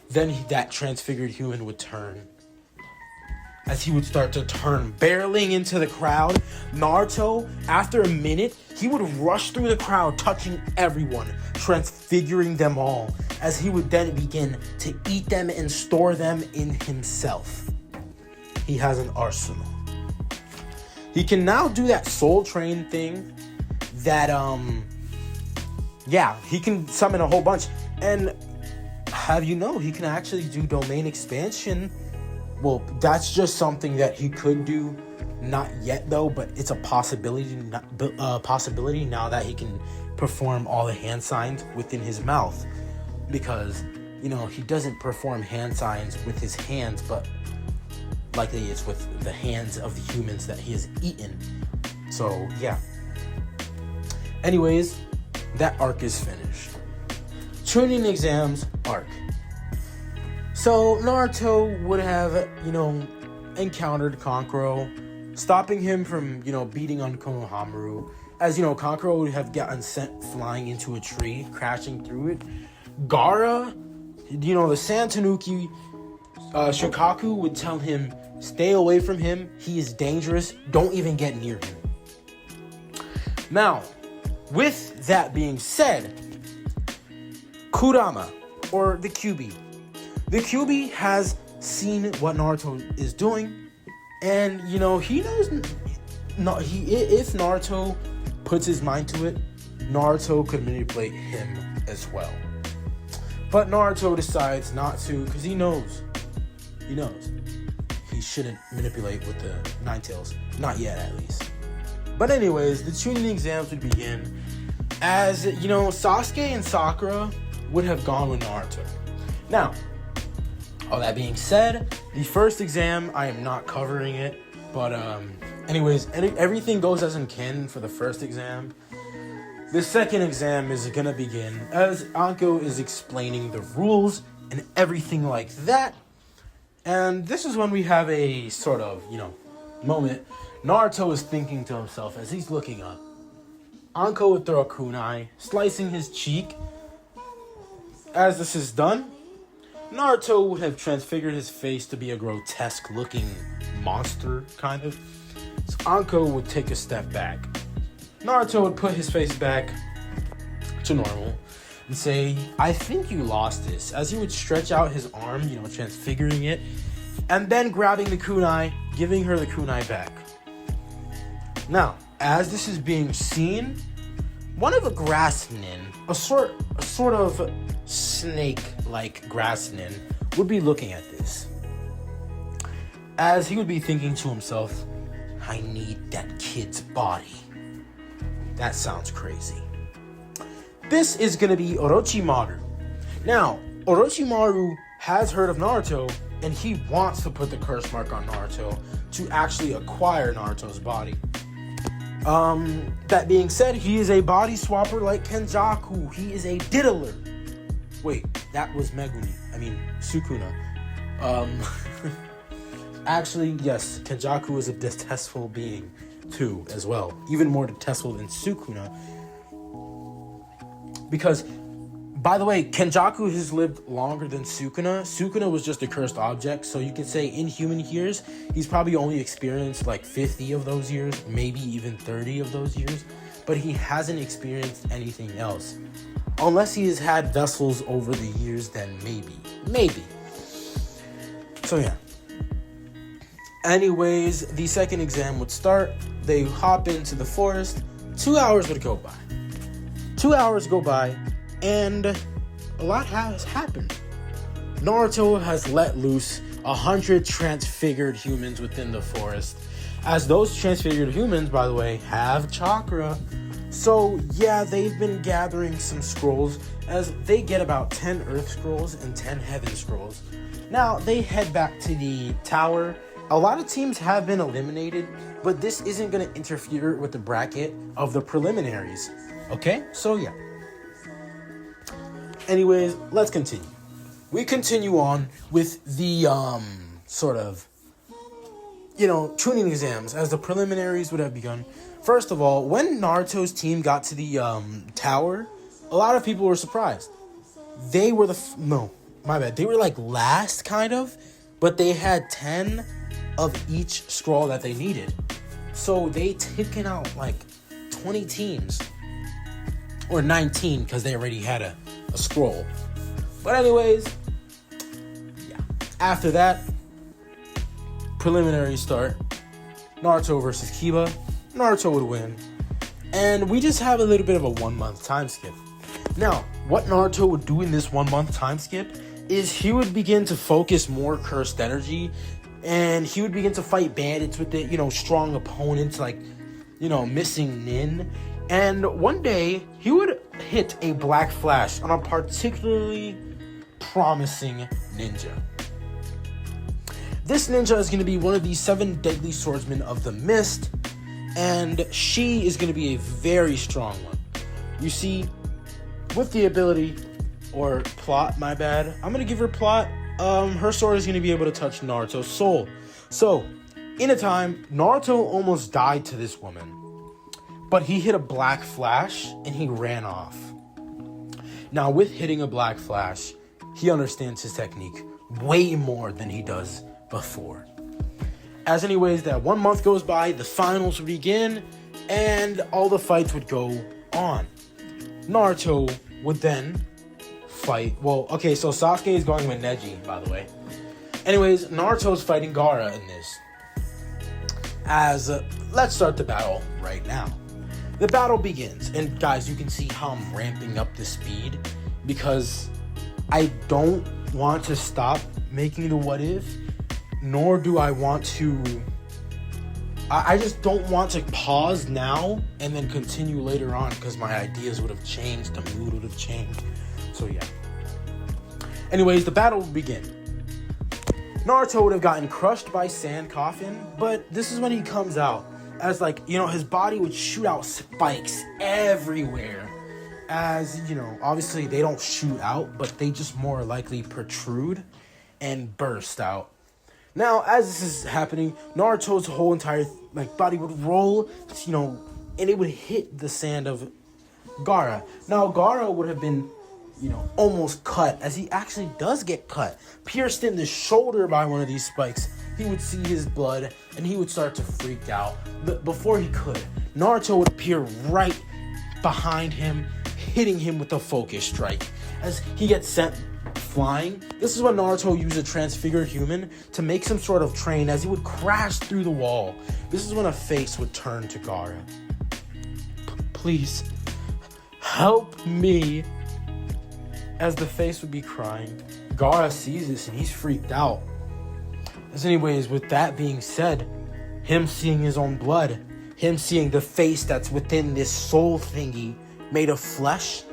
Then that transfigured human would turn. As he would start to turn, barreling into the crowd, Naruto, after a minute, he would rush through the crowd, touching everyone, transfiguring them all, as he would then begin to eat them and store them in himself. He has an arsenal. He can now do that Soul Train thing that, he can summon a whole bunch. And he can actually do domain expansion. Well, that's just something that he could do. Not yet, though, but it's a possibility now that he can perform all the hand signs within his mouth. Because, he doesn't perform hand signs with his hands, but likely it's with the hands of the humans that he has eaten. So, yeah. Anyways, that arc is finished. Chunin exams arc. So, Naruto would have, encountered Kankuro, stopping him from, beating on Konohamaru. As, Kankuro would have gotten sent flying into a tree, crashing through it. Gaara, the Sand Tanuki, Shukaku would tell him, stay away from him. He is dangerous. Don't even get near him. Now, with that being said, Kurama, or the Kyuubi. The Kyuubi has seen what Naruto is doing, and he knows. If Naruto puts his mind to it, Naruto could manipulate him as well. But Naruto decides not to because he knows. He shouldn't manipulate with the Nine Tails, not yet at least. But anyways, the Chunin exams would begin as Sasuke and Sakura would have gone with Naruto. Now, all that being said, the first exam, I am not covering it. But anyways, everything goes as in canon for the first exam. The second exam is going to begin as Anko is explaining the rules and everything like that. And this is when we have a sort of, moment Naruto is thinking to himself as he's looking up. Anko would throw a kunai, slicing his cheek. As this is done, Naruto would have transfigured his face to be a grotesque-looking monster, kind of. So Anko would take a step back. Naruto would put his face back to normal and say, "I think you lost this," as he would stretch out his arm, transfiguring it, and then grabbing the kunai, giving her the kunai back. Now, as this is being seen, one of the grass nin, a sort of snake-like grass nin, would be looking at this. As he would be thinking to himself, "I need that kid's body." That sounds crazy. This is going to be Orochimaru. Now, Orochimaru has heard of Naruto, and he wants to put the curse mark on Naruto to actually acquire Naruto's body. That being said, he is a body swapper like Kenjaku. He is a diddler. Wait, that was Sukuna. Actually, yes, Kenjaku is a detestable being too, as well. Even more detestable than Sukuna. Because, by the way, Kenjaku has lived longer than Sukuna. Sukuna was just a cursed object, so you can say in human years, he's probably only experienced like 50 of those years, maybe even 30 of those years, but he hasn't experienced anything else. Unless he has had vessels over the years, then maybe. So yeah. Anyways, the second exam would start. They hop into the forest. 2 hours would go by. 2 hours go by, and a lot has happened. Naruto has let loose 100 transfigured humans within the forest. As those transfigured humans, by the way, have chakra. So, yeah, they've been gathering some scrolls, as they get about 10 Earth Scrolls and 10 Heaven Scrolls. Now, they head back to the tower. A lot of teams have been eliminated, but this isn't going to interfere with the bracket of the preliminaries. Okay, so yeah. Anyways, let's continue. We continue on with the, tuning exams, as the preliminaries would have begun. First of all, when Naruto's team got to the, tower, a lot of people were surprised. They were they were like last, kind of, but they had 10 of each scroll that they needed. So they taken out like 20 teams. Or 19, because they already had a scroll. But anyways, yeah. After that, preliminaries start. Naruto versus Kiba. Naruto would win. And we just have a little bit of a 1 month time skip. Now, what Naruto would do in this 1 month time skip is he would begin to focus more cursed energy. And he would begin to fight bandits with it, strong opponents like, missing Nin. And one day, he would hit a black flash on a particularly promising ninja. This ninja is going to be one of the 7 deadly swordsmen of the mist, and she is going to be a very strong one. You see, with the ability, or plot, my bad, I'm going to give her plot. Her sword is going to be able to touch Naruto's soul. So, in a time, Naruto almost died to this woman. But he hit a black flash, and he ran off. Now, with hitting a black flash, he understands his technique way more than he does before. As anyways, that 1 month goes by, the finals would begin, and all the fights would go on. Naruto would then fight... so Sasuke is going with Neji, by the way. Anyways, Naruto's fighting Gaara in this. Let's start the battle right now. The battle begins, and guys, you can see how I'm ramping up the speed, because I don't want to stop making the what if, nor do I want to... I just don't want to pause now and then continue later on, because my ideas would have changed, the mood would have changed. So yeah. Anyways, the battle would begin. Naruto would have gotten crushed by Sand Coffin, but this is when he comes out. As his body would shoot out spikes everywhere. As, obviously they don't shoot out, but they just more likely protrude and burst out. Now, as this is happening, Naruto's whole entire body would roll, and it would hit the sand of Gaara. Now, Gaara would have been, almost cut, as he actually does get cut, pierced in the shoulder by one of these spikes. He would see his blood, and he would start to freak out. But before he could, Naruto would appear right behind him, hitting him with a focus strike. As he gets sent flying, this is when Naruto used a transfigured human to make some sort of train as he would crash through the wall. This is when a face would turn to Gaara. Please, help me. As the face would be crying, Gaara sees this and he's freaked out. As anyways, with that being said, him seeing his own blood, him seeing the face that's within this soul thingy made of flesh,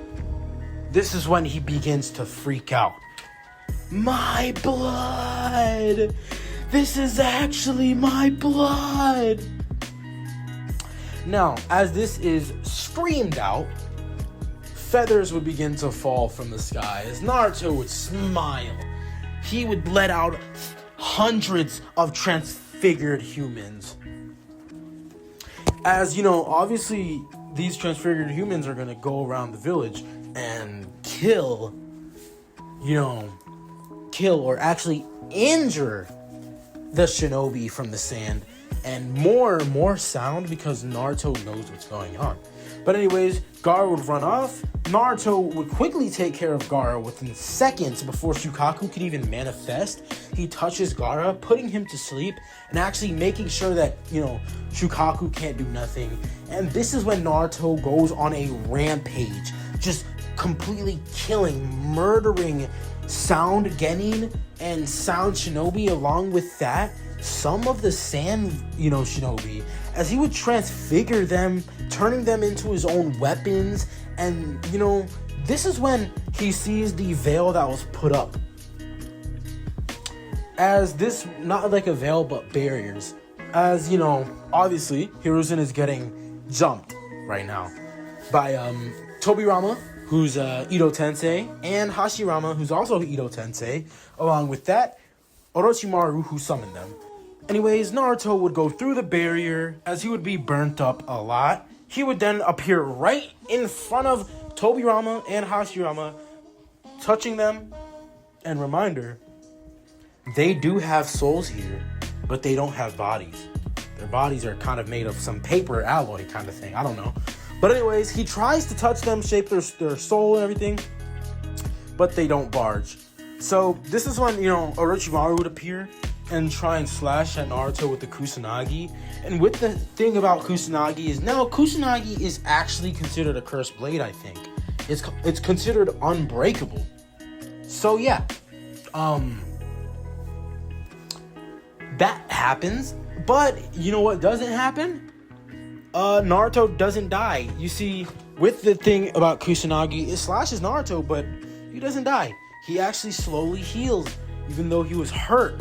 this is when he begins to freak out. My blood! This is actually my blood! Now, as this is screamed out, feathers would begin to fall from the sky as Naruto would smile. He would let out hundreds of transfigured humans. As, obviously these transfigured humans are going to go around the village and kill or actually injure the shinobi from the sand. And more sound because Naruto knows what's going on. But anyways, Gaara would run off. Naruto would quickly take care of Gaara within seconds before Shukaku could even manifest. He touches Gaara, putting him to sleep, and actually making sure that, Shukaku can't do nothing. And this is when Naruto goes on a rampage, just completely killing, murdering Sound Genin and Sound Shinobi. Along with that, some of the sand, shinobi, as he would transfigure them, turning them into his own weapons. And, this is when he sees the veil that was put up. As this, not like a veil, but barriers. As, obviously, Hiruzen is getting jumped right now by Tobirama, who's Ito Tensei, and Hashirama, who's also Ito Tensei. Along with that, Orochimaru, who summoned them. Anyways, Naruto would go through the barrier as he would be burnt up a lot. He would then appear right in front of Tobirama and Hashirama, touching them. And reminder, they do have souls here, but they don't have bodies. Their bodies are kind of made of some paper alloy kind of thing. I don't know. But anyways, he tries to touch them, shape their soul and everything, but they don't barge. So this is when, Orochimaru would appear and try and slash at Naruto with the Kusanagi. And with the thing about Kusanagi is now Kusanagi is actually considered a cursed blade, I think. It's considered unbreakable. So yeah. That happens. But you know what doesn't happen? Naruto doesn't die. You see, with the thing about Kusanagi, it slashes Naruto, but he doesn't die. He actually slowly heals, even though he was hurt.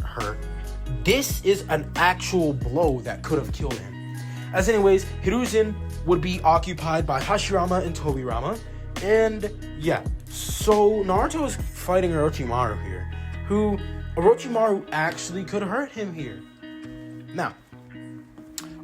This is an actual blow that could have killed him. As anyways, Hiruzen would be occupied by Hashirama and Tobirama. And yeah, so Naruto is fighting Orochimaru here, who Orochimaru actually could hurt him here. Now,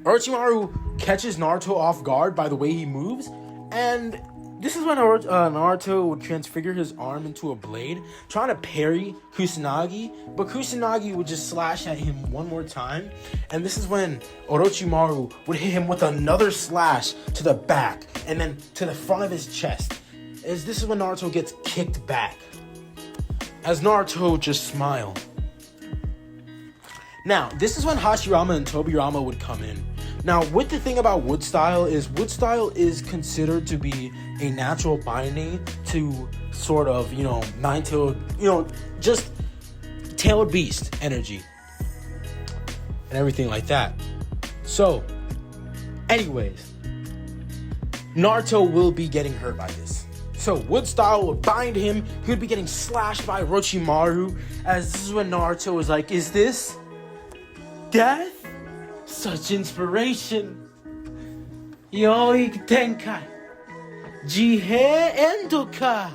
Orochimaru catches Naruto off guard by the way he moves, and this is when Naruto would transfigure his arm into a blade, trying to parry Kusanagi, but Kusanagi would just slash at him one more time, and this is when Orochimaru would hit him with another slash to the back, and then to the front of his chest. This is when Naruto gets kicked back, as Naruto just smiled. Now, this is when Hashirama and Tobirama would come in. Now, with the thing about wood style is considered to be a natural binding to sort of, nine-tailed, just tailed beast energy and everything like that. So, anyways, Naruto will be getting hurt by this. So, wood style would bind him. He would be getting slashed by Orochimaru, as this is when Naruto was like, is this death? Such inspiration. Yoi Tenkai. Jihei Endoka.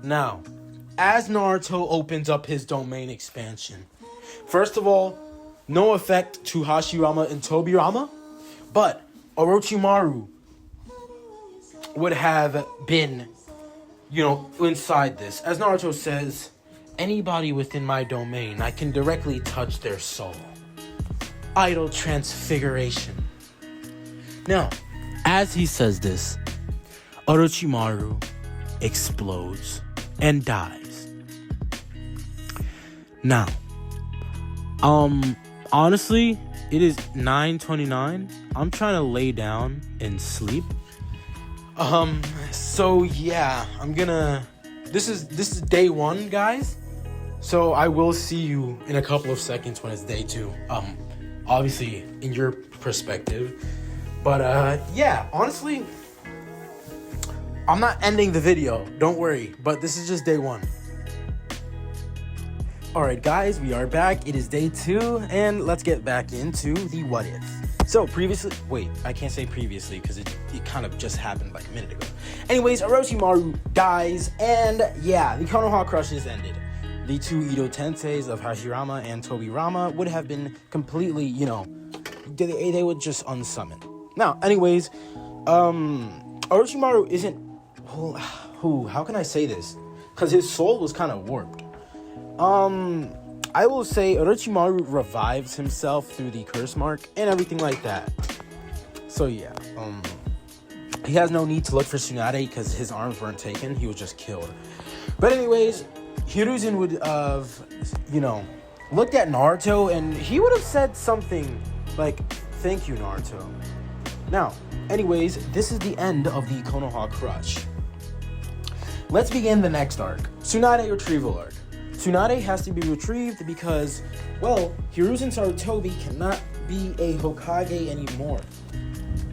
Now, as Naruto opens up his domain expansion, First of all, no effect to Hashirama and Tobirama, but Orochimaru would have been, inside this. As Naruto says, anybody within my domain, I can directly touch their soul. Idol transfiguration. Now, as he says this, Orochimaru explodes and dies. Now, honestly, it is 9:29. I'm trying to lay down and sleep. So yeah, this is day 1, guys. So I will see you in a couple of seconds when it's day 2. Obviously in your perspective. But yeah, honestly, I'm not ending the video, don't worry, but this is just day 1. Alright guys, we are back. It is day 2, and let's get back into the what if. So I can't say previously because it kind of just happened like a minute ago. Anyways, Orochimaru dies, and yeah, the Konoha crushes ended. The 2 Edo Tenseis of Hashirama and Tobirama would have been completely, they would just unsummon. Now, anyways, Orochimaru isn't, how can I say this? Because his soul was kind of warped. I will say Orochimaru revives himself through the curse mark and everything like that. So yeah, he has no need to look for Tsunade because his arms weren't taken. He was just killed. But anyways, Hiruzen would have, looked at Naruto and he would have said something like, "Thank you, Naruto." Now, anyways, this is the end of the Konoha Crush. Let's begin the next arc, Tsunade retrieval arc. Tsunade has to be retrieved because, Hiruzen Sarutobi cannot be a Hokage anymore.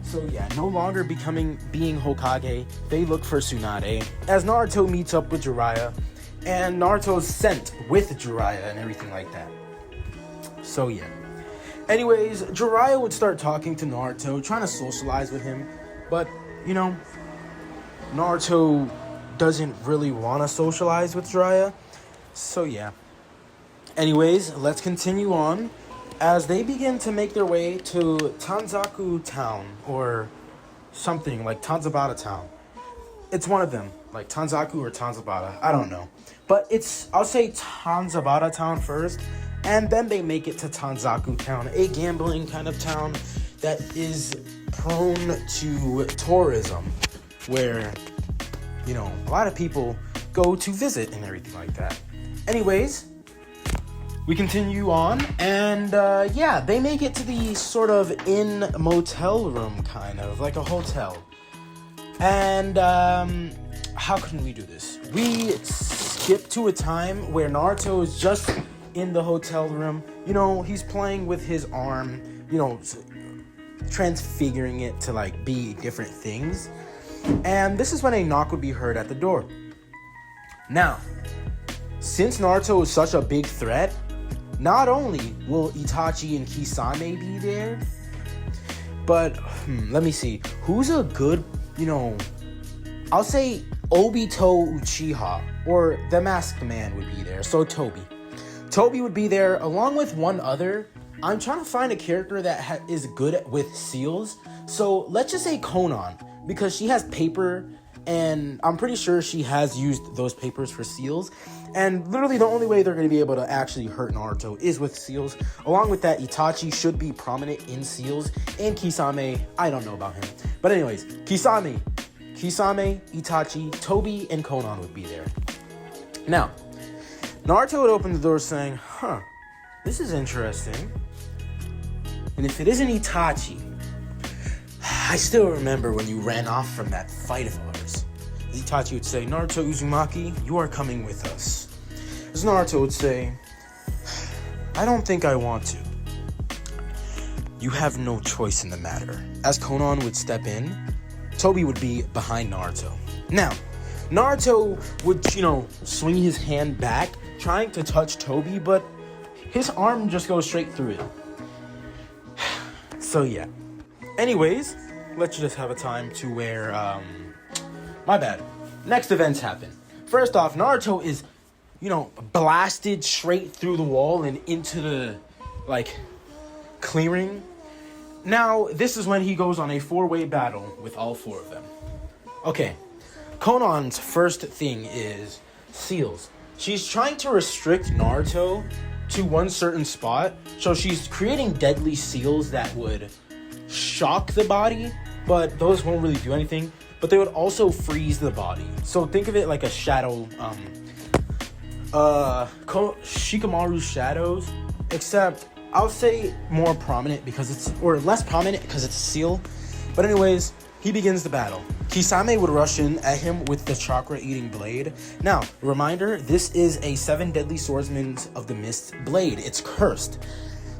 So yeah, no longer being Hokage, they look for Tsunade, as Naruto meets up with Jiraiya, and Naruto's sent with Jiraiya and everything like that. So yeah. Anyways, Jiraiya would start talking to Naruto, trying to socialize with him, but, Naruto doesn't really want to socialize with Jiraiya. So yeah. Anyways, let's continue on as they begin to make their way to Tanzaku Town, or something like Tanzabata Town. It's one of them, like Tanzaku or Tanzabata, I don't know. But I'll say Tanzabata Town first, and then they make it to Tanzaku Town, a gambling kind of town that is prone to tourism, where, a lot of people go to visit and everything like that. Anyways, we continue on, and they make it to the sort of inn motel room, kind of like a hotel. And how can we do this? We skip to a time where Naruto is just in the hotel room. He's playing with his arm, transfiguring it to like be different things. And this is when a knock would be heard at the door. Now, since Naruto is such a big threat, not only will Itachi and Kisame be there, but let me see. Who's a good, I'll say Obito Uchiha, or the Masked Man would be there. So Toby would be there along with one other. I'm trying to find a character that is good with seals. So let's just say Konan, because she has paper, and I'm pretty sure she has used those papers for seals. And literally the only way they're going to be able to actually hurt Naruto is with seals. Along with that, Itachi should be prominent in seals. And Kisame, I don't know about him. But anyways, Kisame, Itachi, Toby, and Konan would be there. Now, Naruto would open the door saying, this is interesting. And if it isn't Itachi, I still remember when you ran off from that fight of ours. Itachi would say, Naruto Uzumaki, you are coming with us. As Naruto would say, I don't think I want to. You have no choice in the matter. As Konan would step in, Toby would be behind Naruto. Now, Naruto would, swing his hand back, trying to touch Toby, but his arm just goes straight through it. So yeah. Anyways, let's just have a time to where, my bad. Next events happen. First off, Naruto is blasted straight through the wall and into the, clearing. Now, this is when he goes on a 4-way battle with all 4 of them. Okay, Conan's first thing is seals. She's trying to restrict Naruto to one certain spot, so she's creating deadly seals that would shock the body, but those won't really do anything, but they would also freeze the body. So think of it like a shadow, Shikamaru's shadows, except I'll say more prominent or less prominent because it's a seal. But anyways, he begins the battle. Kisame would rush in at him with the chakra-eating blade. Now, reminder, this is a 7 deadly swordsmen of the mist blade. It's cursed.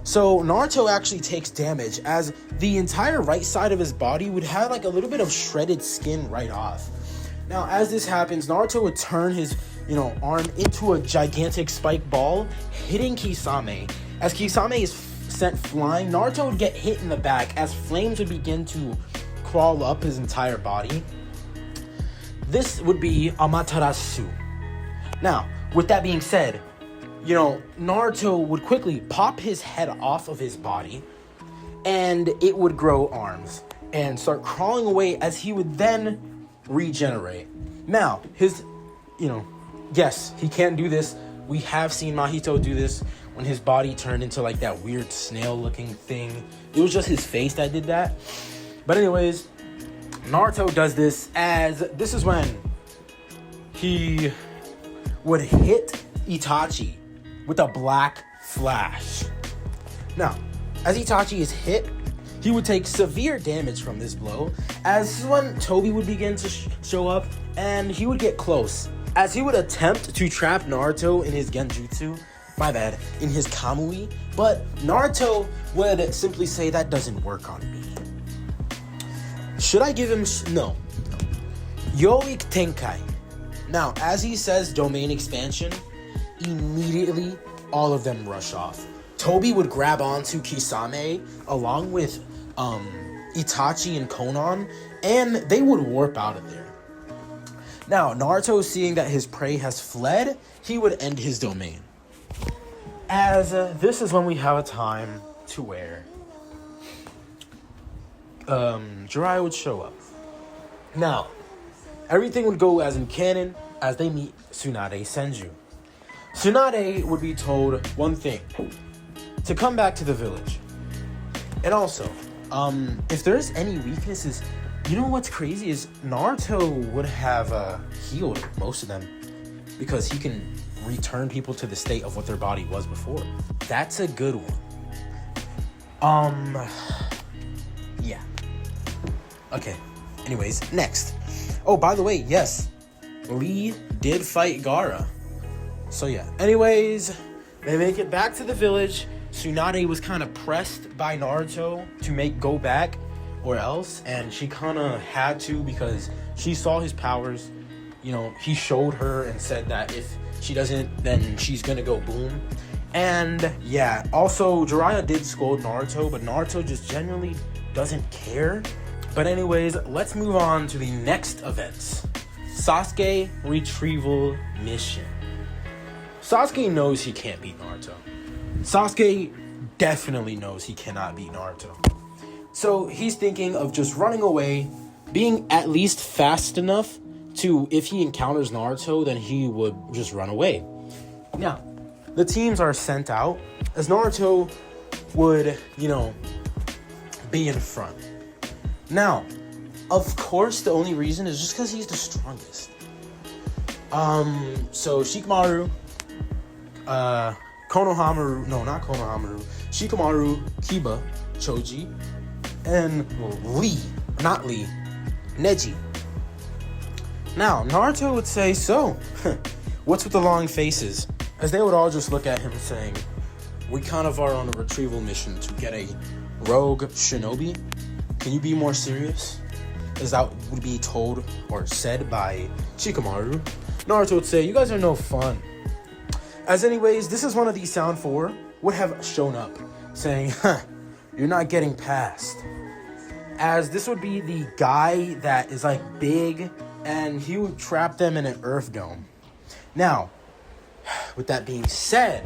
So Naruto actually takes damage, as the entire right side of his body would have a little bit of shredded skin right off. Now, as this happens, Naruto would turn his, arm into a gigantic spike ball, hitting Kisame. As Kisame is sent flying, Naruto would get hit in the back as flames would begin to crawl up his entire body. This would be Amaterasu. Now, with that being said, Naruto would quickly pop his head off of his body, and it would grow arms and start crawling away as he would then regenerate. Now, yes, he can't do this. We have seen Mahito do this when his body turned into that weird snail-looking thing. It was just his face that did that. But anyways, Naruto does this, as this is when he would hit Itachi with a black flash. Now, as Itachi is hit, he would take severe damage from this blow, as this is when Tobi would begin to show up, and he would get close, as he would attempt to trap Naruto in his genjutsu, in his kamui, but Naruto would simply say, that doesn't work on me. Should I give him... No. Yoik Tenkai. Now, as he says domain expansion, immediately all of them rush off. Tobi would grab onto Kisame along with Itachi and Konan, and they would warp out of there. Now, Naruto, seeing that his prey has fled, he would end his domain. As this is when we have a time to where Jiraiya would show up. Now, everything would go as in canon as they meet Tsunade Senju. Tsunade would be told one thing: to come back to the village. And also, if there's any weaknesses, what's crazy is Naruto would have healed most of them, because he can return people to the state of what their body was before. That's a good one. Yeah. Okay. Anyways, next. Oh, by the way, yes, Lee did fight Gaara. So yeah. Anyways, they make it back to the village. Tsunade was kind of pressed by Naruto to go back or else, and she kind of had to, because she saw his powers. He showed her and said that if she doesn't, then she's gonna go boom. And yeah, also Jiraiya did scold Naruto, but Naruto just genuinely doesn't care. But anyways, let's move on to the next events. Sasuke retrieval mission. Sasuke knows he can't beat Naruto. Sasuke definitely knows he cannot beat Naruto. So he's thinking of just running away, being at least fast enough to, if he encounters Naruto, then he would just run away. Now, the teams are sent out, as Naruto would, be in front. Now, of course, the only reason is just because he's the strongest. So Shikamaru, Konohamaru, no, not Konohamaru, Shikamaru, Kiba, Choji, and Neji. Now, Naruto would say, so, what's with the long faces? As they would all just look at him saying, we kind of are on a retrieval mission to get a rogue shinobi. Can you be more serious? As that would be told or said by Shikamaru. Naruto would say, you guys are no fun. As anyways, this is one of these Sound 4 would have shown up, saying, you're not getting past. As this would be the guy that is big, and he would trap them in an earth dome. Now, with that being said,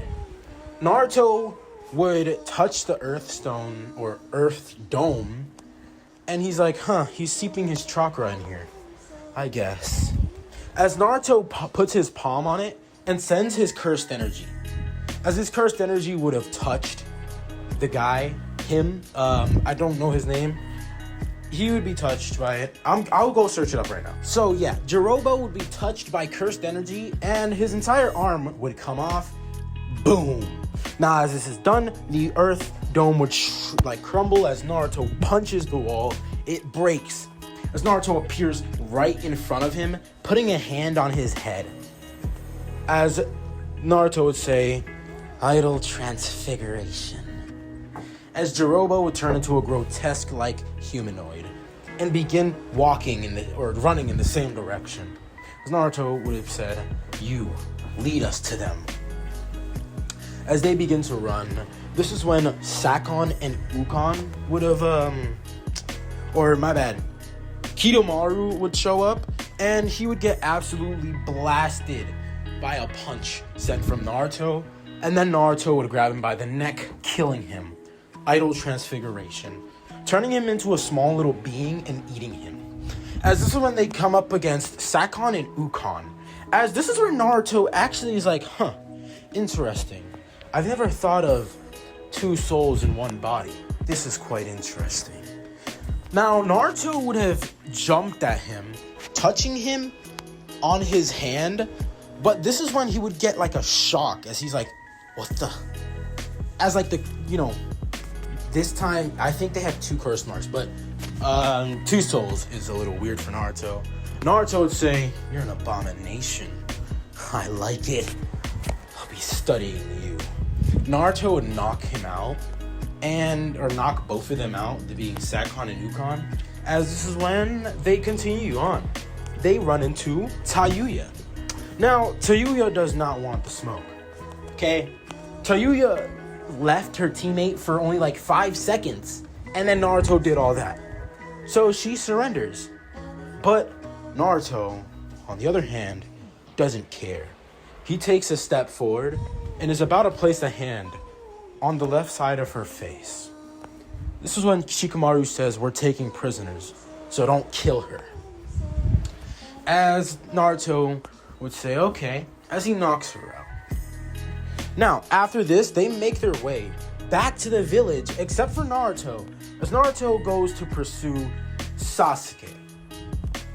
Naruto would touch the Earth Stone or Earth Dome, and he's like, he's seeping his chakra in here, I guess. As Naruto puts his palm on it and sends his cursed energy. As his cursed energy would have touched the guy, I don't know his name. He would be touched by it. I'll go search it up right now. So yeah, Jirobo would be touched by cursed energy and his entire arm would come off. Boom. Now as this is done, the Earth Dome would crumble as Naruto punches the wall. It breaks as Naruto appears right in front of him, putting a hand on his head. As Naruto would say, idle transfiguration. As Jirobo would turn into a grotesque-like humanoid and begin walking running in the same direction. As Naruto would have said, you lead us to them. As they begin to run, this is when Sakon and Ukon would have, Kidomaru would show up, and he would get absolutely blasted by a punch sent from Naruto, and then Naruto would grab him by the neck, killing him. Idle transfiguration, turning him into a small little being and eating him. As this is when they come up against Sakon and Ukon, as this is where Naruto actually is like, interesting. I've never thought of two souls in one body. This is quite interesting. Now, Naruto would have jumped at him, touching him on his hand, but this is when he would get like a shock as he's like, what the? As like this time, I think they have two curse marks, but two souls is a little weird for Naruto. Naruto would say, you're an abomination. I like it. I'll be studying you. Naruto would knock him out, or knock both of them out, the being Sakon and Ukon, as this is when they continue on. They run into Tayuya. Now, Tayuya does not want the smoke, okay? Tayuya left her teammate for only like 5 seconds, and then Naruto did all that. So she surrenders. But Naruto, on the other hand, doesn't care. He takes a step forward and is about to place a hand on the left side of her face. This is when Shikamaru says, we're taking prisoners, so don't kill her. As Naruto would say, okay, as he knocks her out. Now, after this, they make their way back to the village, except for Naruto, as Naruto goes to pursue Sasuke.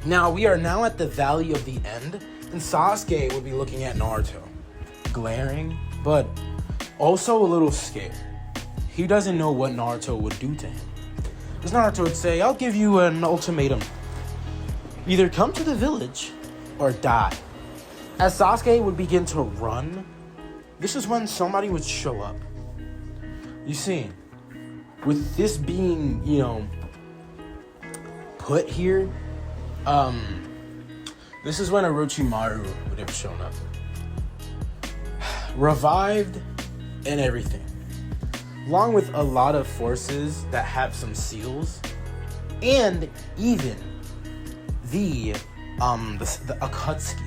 Now, we are now at the Valley of the End, and Sasuke would be looking at Naruto, glaring, but also a little scared. He doesn't know what Naruto would do to him. As Naruto would say, I'll give you an ultimatum. Either come to the village or die. As Sasuke would begin to run, this is when somebody would show up. You see, with this being, put here, this is when Orochimaru would have shown up. Revived and everything. Along with a lot of forces that have some seals, and even the Akatsuki.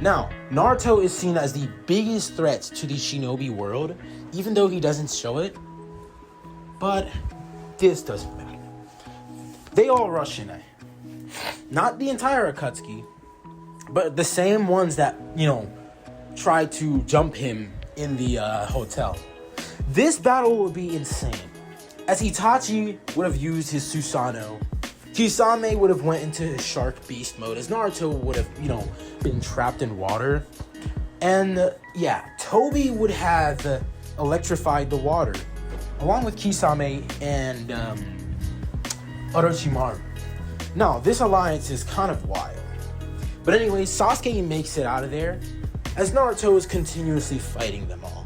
Now, Naruto is seen as the biggest threat to the shinobi world, even though he doesn't show it. But this doesn't matter. They all rush in. Not the entire Akatsuki, but the same ones that, tried to jump him in the hotel. This battle would be insane, as Itachi would have used his Susanoo. Kisame would have went into his shark beast mode, as Naruto would have, been trapped in water. And Tobi would have electrified the water, along with Kisame and Orochimaru. Now, this alliance is kind of wild. But anyway, Sasuke makes it out of there, as Naruto is continuously fighting them all.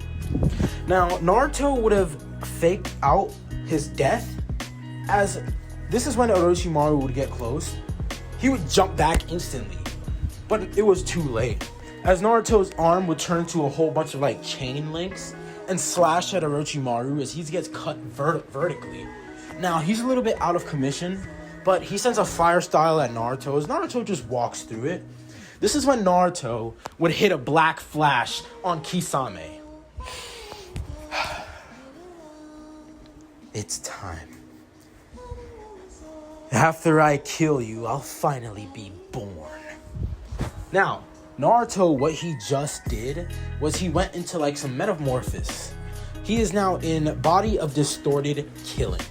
Now, Naruto would have faked out his death, as this is when Orochimaru would get close. He would jump back instantly, but it was too late, as Naruto's arm would turn to a whole bunch of chain links and slash at Orochimaru as he gets cut vertically. Now, he's a little bit out of commission, but he sends a fire style at Naruto as Naruto just walks through it. This is when Naruto would hit a black flash on Kisame. It's time. After I kill you, I'll finally be born. Now, Naruto, what he just did was he went into like some metamorphosis. He is now in body of distorted killing.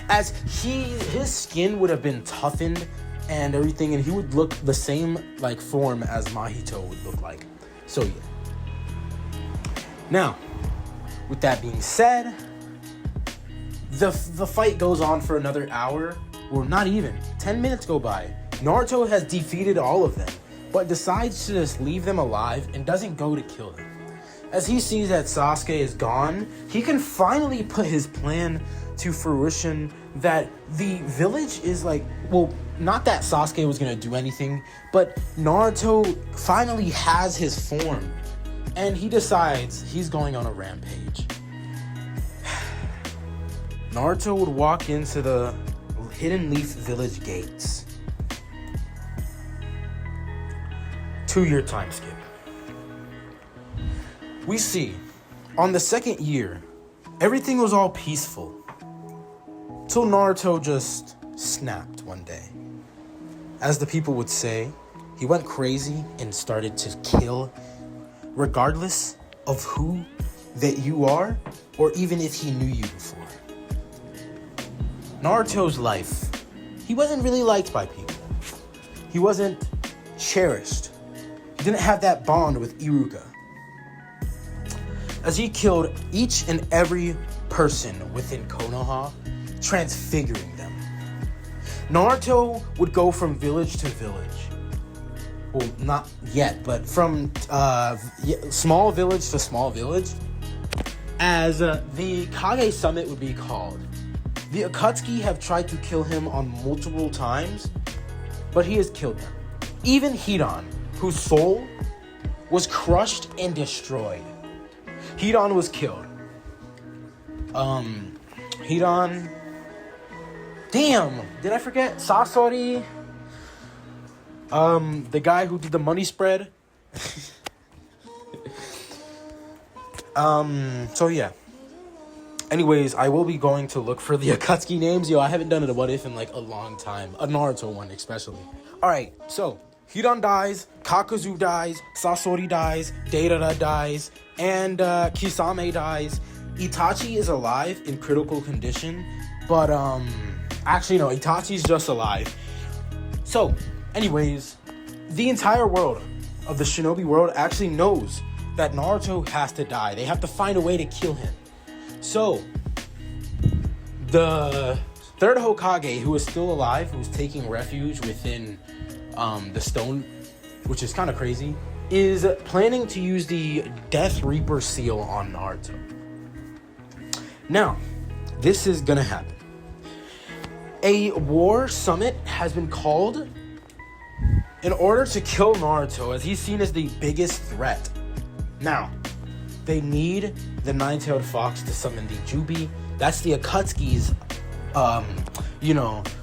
As his skin would have been toughened and everything, and he would look the same like form as Mahito would look like. So yeah. Now, with that being said, the fight goes on for another hour, or not even, 10 minutes go by. Naruto has defeated all of them, but decides to just leave them alive and doesn't go to kill them. As he sees that Sasuke is gone, he can finally put his plan to fruition that the village is like, well, not that Sasuke was gonna do anything, but Naruto finally has his form, and he decides he's going on a rampage. Naruto would walk into the Hidden Leaf Village gates. 2-year time skip. We see, on the second year, everything was all peaceful. Till Naruto just snapped one day. As the people would say, he went crazy and started to kill, regardless of who that you are, or even if he knew you before. Naruto's life, he wasn't really liked by people. He wasn't cherished. He didn't have that bond with Iruka. As he killed each and every person within Konoha, transfiguring them. Naruto would go from village to village. Well, not yet, but from small village to small village, as the Kage Summit would be called. The Akatsuki have tried to kill him on multiple times, but he has killed them. Even Hidan, whose soul was crushed and destroyed. Hidan was killed. Hidan... Damn! Did I forget? Sasori? The guy who did the money spread? So yeah. Anyways, I will be going to look for the Akatsuki names. Yo, I haven't done a what if in like a long time. A Naruto one, especially. Alright, so Hidan dies, Kakuzu dies, Sasori dies, Deidara dies, and Kisame dies. Itachi is alive in critical condition, but actually no, Itachi's just alive. So, anyways, the entire world of the Shinobi world actually knows that Naruto has to die. They have to find a way to kill him. So, the third Hokage, who is still alive, who's taking refuge within the stone, which is kind of crazy, is planning to use the Death Reaper seal on Naruto. Now, this is gonna happen. A war summit has been called in order to kill Naruto, as he's seen as the biggest threat. Now, they need the Nine-Tailed Fox to summon the Jubi. That's the Akatsuki's,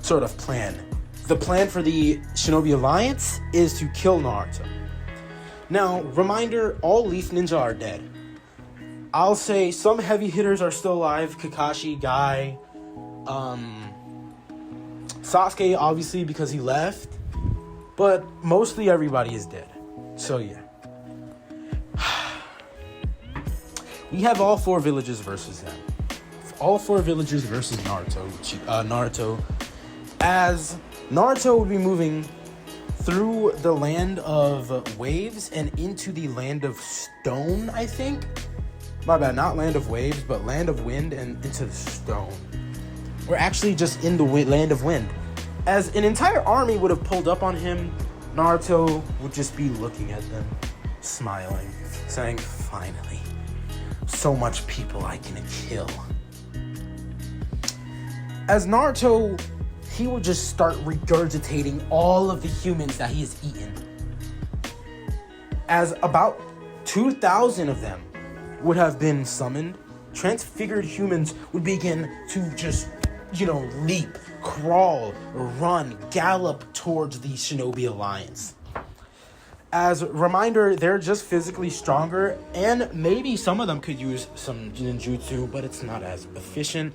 sort of plan. The plan for the Shinobi Alliance is to kill Naruto. Now, reminder, all Leaf Ninja are dead. I'll say some heavy hitters are still alive. Kakashi, Guy, Sasuke, obviously, because he left. But mostly everybody is dead. So, yeah. We have all 4 villages versus them. All 4 villages versus Naruto. As Naruto would be moving through the land of waves and into the land of stone, I think. My bad, not land of waves, but land of wind and into the stone. We're actually just in the land of wind. As an entire army would have pulled up on him, Naruto would just be looking at them, smiling, saying, finally, so much people I can kill. As Naruto, he would just start regurgitating all of the humans that he has eaten. As about 2,000 of them would have been summoned, transfigured humans would begin to just, leap, crawl, run, gallop towards the Shinobi Alliance. As a reminder, they're just physically stronger, and maybe some of them could use some ninjutsu, but it's not as efficient.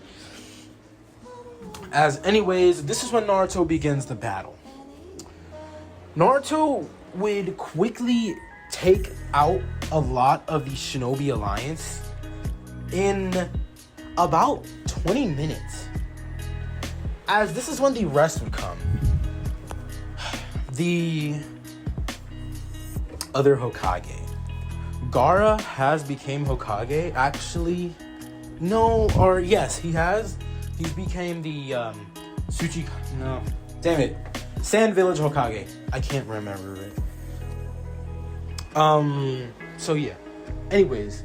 As anyways, this is when Naruto begins the battle. Naruto would quickly take out a lot of the Shinobi Alliance in about 20 minutes. As this is when the rest would come. The other Hokage. Gaara has became Hokage. Actually, no, or yes, he has. He's became the Tsuchi. No, damn it, Sand Village Hokage. I can't remember it. So yeah. Anyways,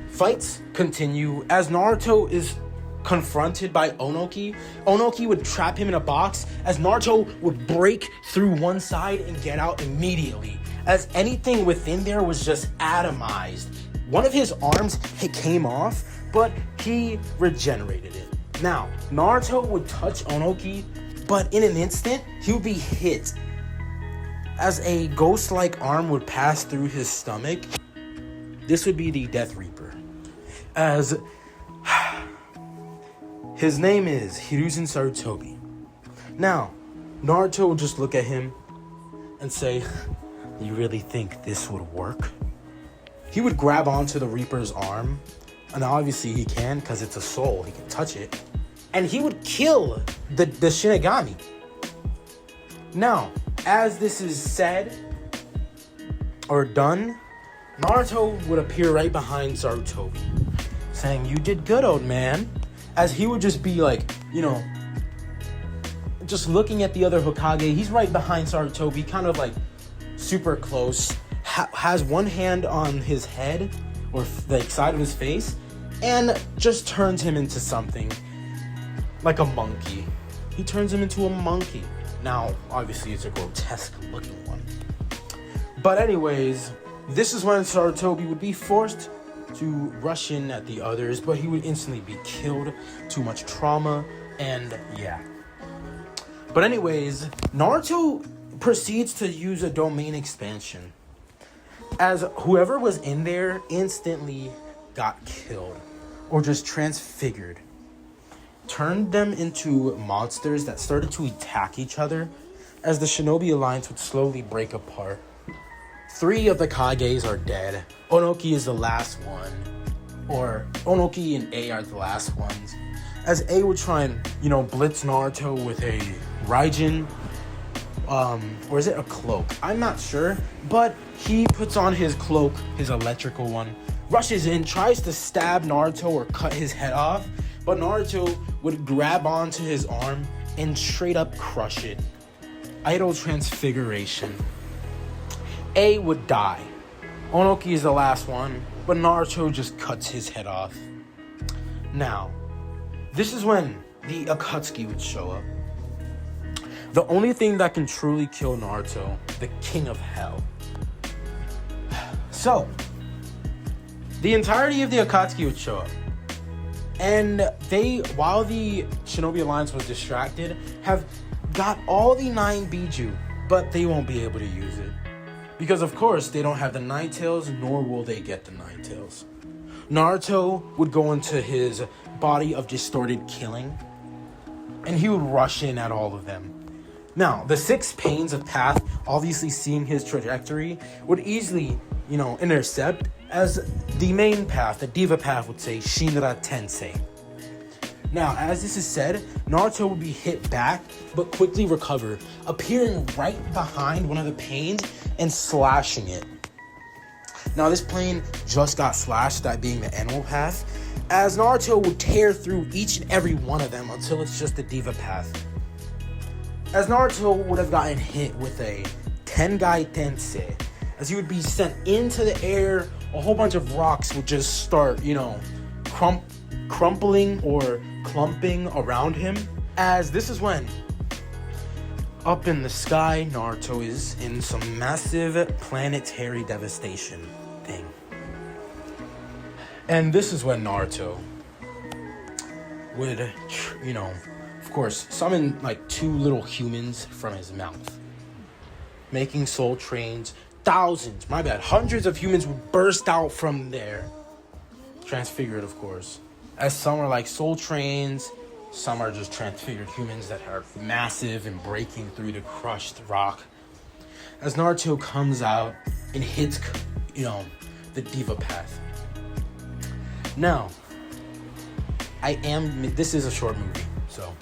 fights continue as Naruto is confronted by Onoki. Onoki would trap him in a box as Naruto would break through one side and get out immediately, as anything within there was just atomized. One of his arms came off, but he regenerated it. Now, Naruto would touch Onoki, but in an instant, he would be hit as a ghost-like arm would pass through his stomach. This would be the Death Reaper. As his name is Hiruzen Sarutobi. Now, Naruto would just look at him and say, "You really think this would work?" He would grab onto the Reaper's arm, and obviously he can because it's a soul, he can touch it, and he would kill the Shinigami. Now, as this is said or done, Naruto would appear right behind Sarutobi, saying, "You did good, old man." As he would just be like, just looking at the other Hokage. He's right behind Sarutobi, kind of like super close. Has one hand on his head or the side of his face, and just turns him into something like a monkey. He turns him into a monkey. Now, obviously, it's a grotesque looking one. But anyways, this is when Sarutobi would be forced to rush in at the others, but he would instantly be killed. Too much trauma, and yeah. But anyways, Naruto proceeds to use a domain expansion, as whoever was in there instantly got killed or just transfigured. Turned them into monsters that started to attack each other as the Shinobi Alliance would slowly break apart. 3 of the Kages are dead. Onoki is the last one. Or Onoki and A are the last ones. As A would try and, blitz Naruto with a Raijin. Or is it a cloak? I'm not sure. But he puts on his cloak, his electrical one. Rushes in, tries to stab Naruto or cut his head off. But Naruto would grab onto his arm and straight up crush it. Idol transfiguration. A would die. Onoki is the last one, but Naruto just cuts his head off. Now, this is when the Akatsuki would show up. The only thing that can truly kill Naruto, the King of Hell. So, the entirety of the Akatsuki would show up. And they, while the Shinobi Alliance was distracted, have got all the 9 Biju, but they won't be able to use it. Because of course, they don't have the 9 tails, nor will they get the 9 tails. Naruto would go into his body of distorted killing, and he would rush in at all of them. Now, the 6 pains of path, obviously seeing his trajectory, would easily, intercept, as the main path, the Diva path, would say Shinra Tensei. Now, as this is said, Naruto would be hit back, but quickly recover, appearing right behind one of the pains and slashing it. Now, this plane just got slashed, that being the animal path, as Naruto would tear through each and every one of them until it's just the Diva path. As Naruto would have gotten hit with a Tengai Tensei, as he would be sent into the air, a whole bunch of rocks would just start, crumpling or clumping around him. As this is when, up in the sky, Naruto is in some massive planetary devastation thing. And this is when Naruto would, of course, summon like 2 little humans from his mouth, making soul trains, thousands, my bad, hundreds of humans would burst out from there. Transfigured, of course. As some are like soul trains, some are just transfigured humans that are massive and breaking through the crushed rock. As Naruto comes out and hits, the diva path. Now, this is a short movie, so,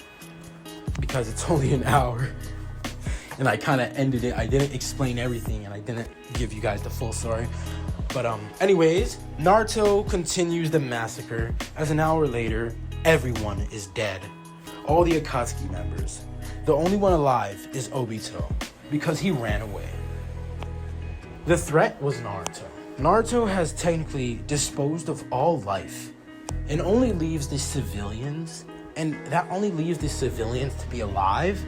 because it's only an hour, and I kind of ended it. I didn't explain everything, and I didn't give you guys the full story. But anyways, Naruto continues the massacre. As an hour later, everyone is dead. All the Akatsuki members. The only one alive is Obito, because he ran away. The threat was Naruto. Naruto has technically disposed of all life, and only leaves the civilians, and that only leaves the civilians to be alive,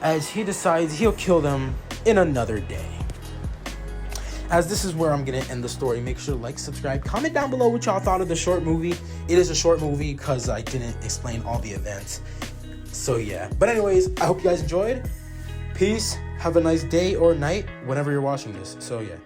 as he decides he'll kill them in another day. As this is where I'm gonna end the story, make sure to like, subscribe, comment down below what y'all thought of the short movie. It is a short movie because I didn't explain all the events. So yeah, but anyways, I hope you guys enjoyed. Peace, have a nice day or night whenever you're watching this. So yeah.